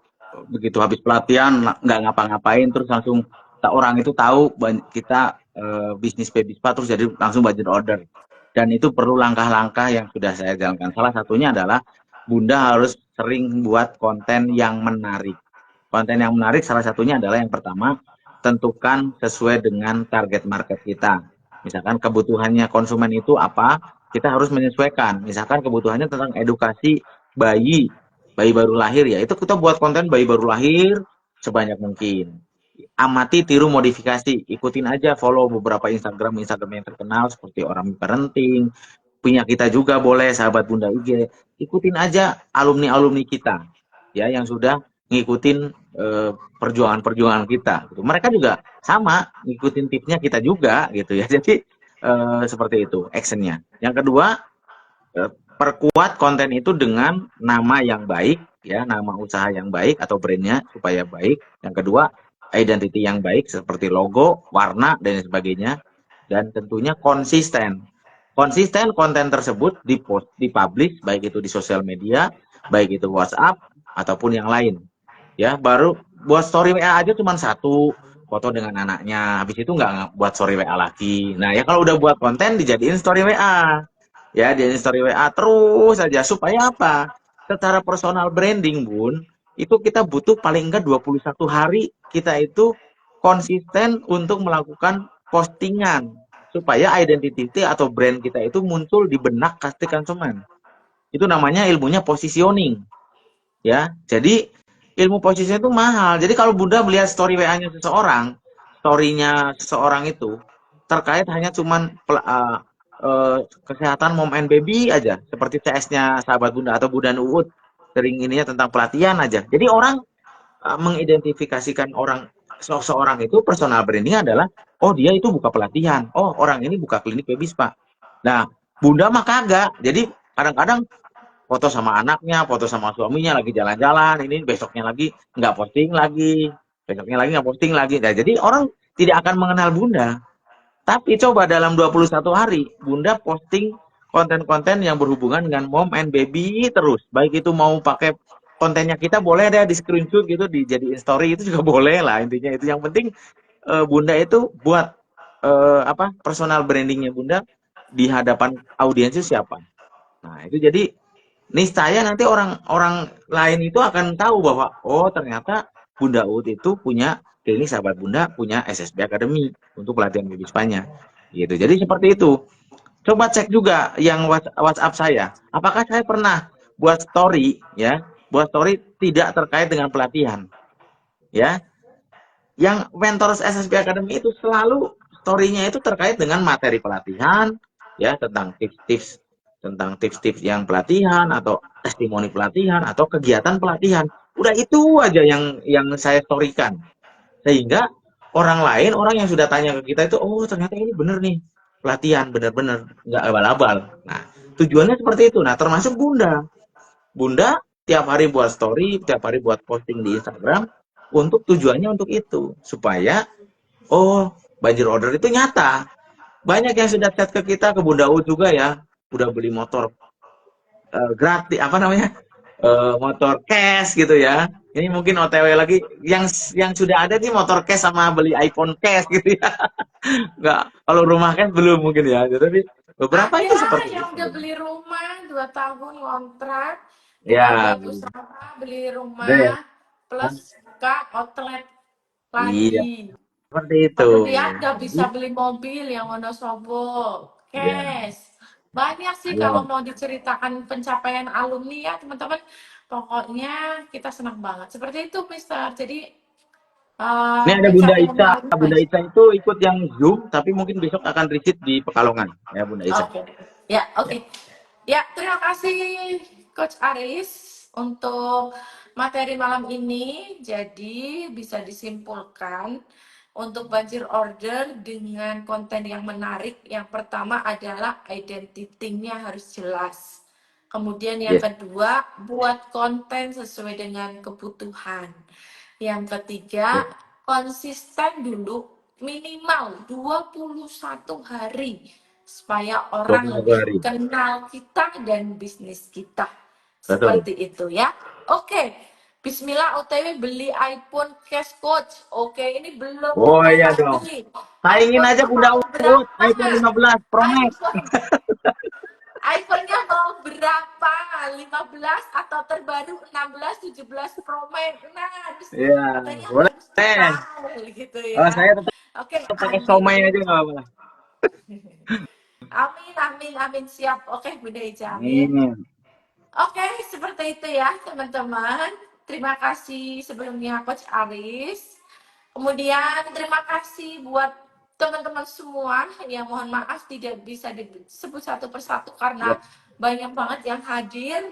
begitu habis pelatihan nggak ngapa-ngapain terus langsung orang itu tahu kita bisnis baby spa terus jadi langsung banjir order. Dan itu perlu langkah-langkah yang sudah saya jalankan. Salah satunya adalah Bunda harus sering buat konten yang menarik. Konten yang menarik salah satunya adalah yang pertama, tentukan sesuai dengan target market kita. Misalkan kebutuhannya konsumen itu apa, kita harus menyesuaikan. Misalkan kebutuhannya tentang edukasi bayi, bayi baru lahir ya, itu kita buat konten bayi baru lahir sebanyak mungkin. Amati, tiru, modifikasi, ikutin aja, follow beberapa Instagram yang terkenal seperti orang parenting, punya kita juga boleh, sahabat Bunda IG, ikutin aja alumni-alumni kita, ya yang sudah ngikutin perjuangan-perjuangan kita. Gitu. Mereka juga sama ngikutin tipsnya kita juga, gitu ya. Jadi seperti itu actionnya. Yang kedua, perkuat konten itu dengan nama yang baik, ya nama usaha yang baik atau brandnya supaya baik. Yang kedua, identity yang baik seperti logo, warna dan sebagainya. Dan tentunya konsisten. Konsisten konten tersebut dipost, dipublish baik itu di sosial media, baik itu WhatsApp ataupun yang lain. Ya, baru buat story WA aja cuma satu foto dengan anaknya. Habis itu nggak buat story WA lagi. Nah, ya kalau udah buat konten dijadiin story WA. Ya, dijadiin story WA terus saja supaya apa? Secara personal branding, Bun, itu kita butuh paling enggak 21 hari kita itu konsisten untuk melakukan postingan supaya identity atau brand kita itu muncul di benak pasti konsumen. Itu namanya ilmunya positioning. Ya, jadi ilmu positioning itu mahal. Jadi kalau Bunda melihat story WA-nya seseorang, story-nya seseorang itu terkait hanya cuman kesehatan mom and baby aja, seperti CS-nya sahabat Bunda atau Bunda Uut, sering ininya tentang pelatihan aja. Jadi orang mengidentifikasikan orang seseorang itu personal branding adalah oh dia itu buka pelatihan, oh orang ini buka klinik baby spa. Nah, Bunda mah kagak. Jadi kadang-kadang foto sama anaknya, foto sama suaminya lagi jalan-jalan, ini besoknya lagi nggak posting lagi, besoknya lagi nggak posting lagi. Nah, jadi orang tidak akan mengenal Bunda. Tapi coba dalam 21 hari, Bunda posting konten-konten yang berhubungan dengan mom and baby terus. Baik itu mau pakai kontennya kita boleh deh di screenshot gitu, dijadiin story itu juga boleh lah intinya itu. Yang penting Bunda itu buat apa personal brandingnya Bunda di hadapan audiens itu siapa. Nah itu jadi niscaya nanti orang-orang lain itu akan tahu bahwa oh ternyata Bunda Ut itu punya klinik sahabat Bunda, punya SSB Academy untuk pelatihan Wibispanya. Gitu. Jadi seperti itu. Coba cek juga yang WhatsApp saya. Apakah saya pernah buat story ya, buat story tidak terkait dengan pelatihan, ya. Yang Mentors SSB Academy itu selalu story-nya itu terkait dengan materi pelatihan, ya, tentang tips-tips yang pelatihan atau testimoni pelatihan atau kegiatan pelatihan. Udah itu aja yang saya storykan. Sehingga orang lain, orang yang sudah tanya ke kita itu, oh ternyata ini bener nih, pelatihan bener-bener nggak abal-abal. Nah, tujuannya seperti itu. Nah, termasuk Bunda. Bunda tiap hari buat story, tiap hari buat posting di Instagram, untuk tujuannya untuk itu. Supaya, oh banjir order itu nyata. Banyak yang sudah chat ke kita, ke Bunda U juga ya, udah beli motor gratis, apa namanya, motor cash gitu ya. Ini mungkin OTW lagi, yang sudah ada nih motor cash sama beli iPhone cash gitu ya. Nggak, kalau rumah cash belum mungkin ya. Tapi beberapa itu Ada seperti yang itu. udah beli rumah 2 tahun kontrak dengan Ya, berusaha beli ada ya. rumah plus buka outlet Iya, lagi. seperti itu. Kemudian nggak Jadi, bisa beli mobil yang Wonosobo, ya, cash. Banyak sih kalau ayo. mau diceritakan pencapaian alumni ya teman-teman. Pokoknya kita senang banget. Seperti itu, Mister. Jadi Ini ada Bunda pencapaian Ica. alumni. Bunda Ica itu ikut yang Zoom, tapi mungkin besok akan retreat di Pekalongan. Ya, Bunda Ica. Oke. Ya, Ya. oke. Ya, terima kasih Coach Aris untuk materi malam ini. Jadi bisa disimpulkan untuk banjir order dengan konten yang menarik. Yang pertama adalah identity-nya harus jelas. Kemudian yang Yes. kedua, buat konten sesuai dengan kebutuhan. Yang Yes. ketiga, konsisten dulu minimal 21 hari supaya orang 21 lebih hari. kenal kita dan bisnis kita. Betul. Seperti itu ya. Oke. Bismillah OTW beli iPhone cash coach. Oke, ini belum Oh iya mulai dong. beli. Saingin aja iPhone-nya Bunda mau Ut, berapa? iPhone 15 Pro Max. iPhone iPhone-nya mau berapa? 15 atau terbaru 16, 17 Pro Max? Nah, Iya, katanya boleh. harus tahu gitu Oh, ya. saya tetap Oke, pakai amin. somai aja nggak apa-apa. Amin, amin, amin. Siap. Oke, Bunda Ica, amin. Amin. Oke, seperti itu ya, teman-teman. Terima kasih sebelumnya Coach Aris. Kemudian terima kasih buat teman-teman semua yang mohon maaf tidak bisa disebut satu persatu Ya, karena banyak banget yang hadir.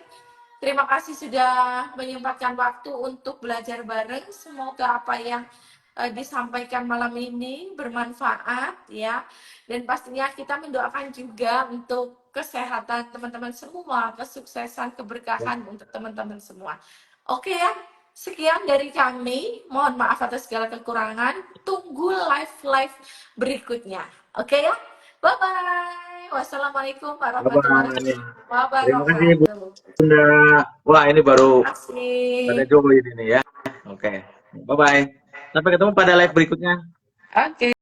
Terima kasih sudah menyempatkan waktu untuk belajar bareng. Semoga apa yang disampaikan malam ini bermanfaat ya. Dan pastinya kita mendoakan juga untuk kesehatan teman-teman semua, kesuksesan, ya. keberkahan untuk teman-teman semua. Oke ya, sekian dari kami. Mohon maaf atas segala kekurangan. Tunggu live-live berikutnya. Oke ya, bye-bye. Wassalamualaikum warahmatullahi Bye-bye. Terima kasih wabarakatuh. Bunda. Wah, ini baru Terima pada kasih. join ini ya. Oke. Bye-bye. Sampai ketemu pada live berikutnya. Oke.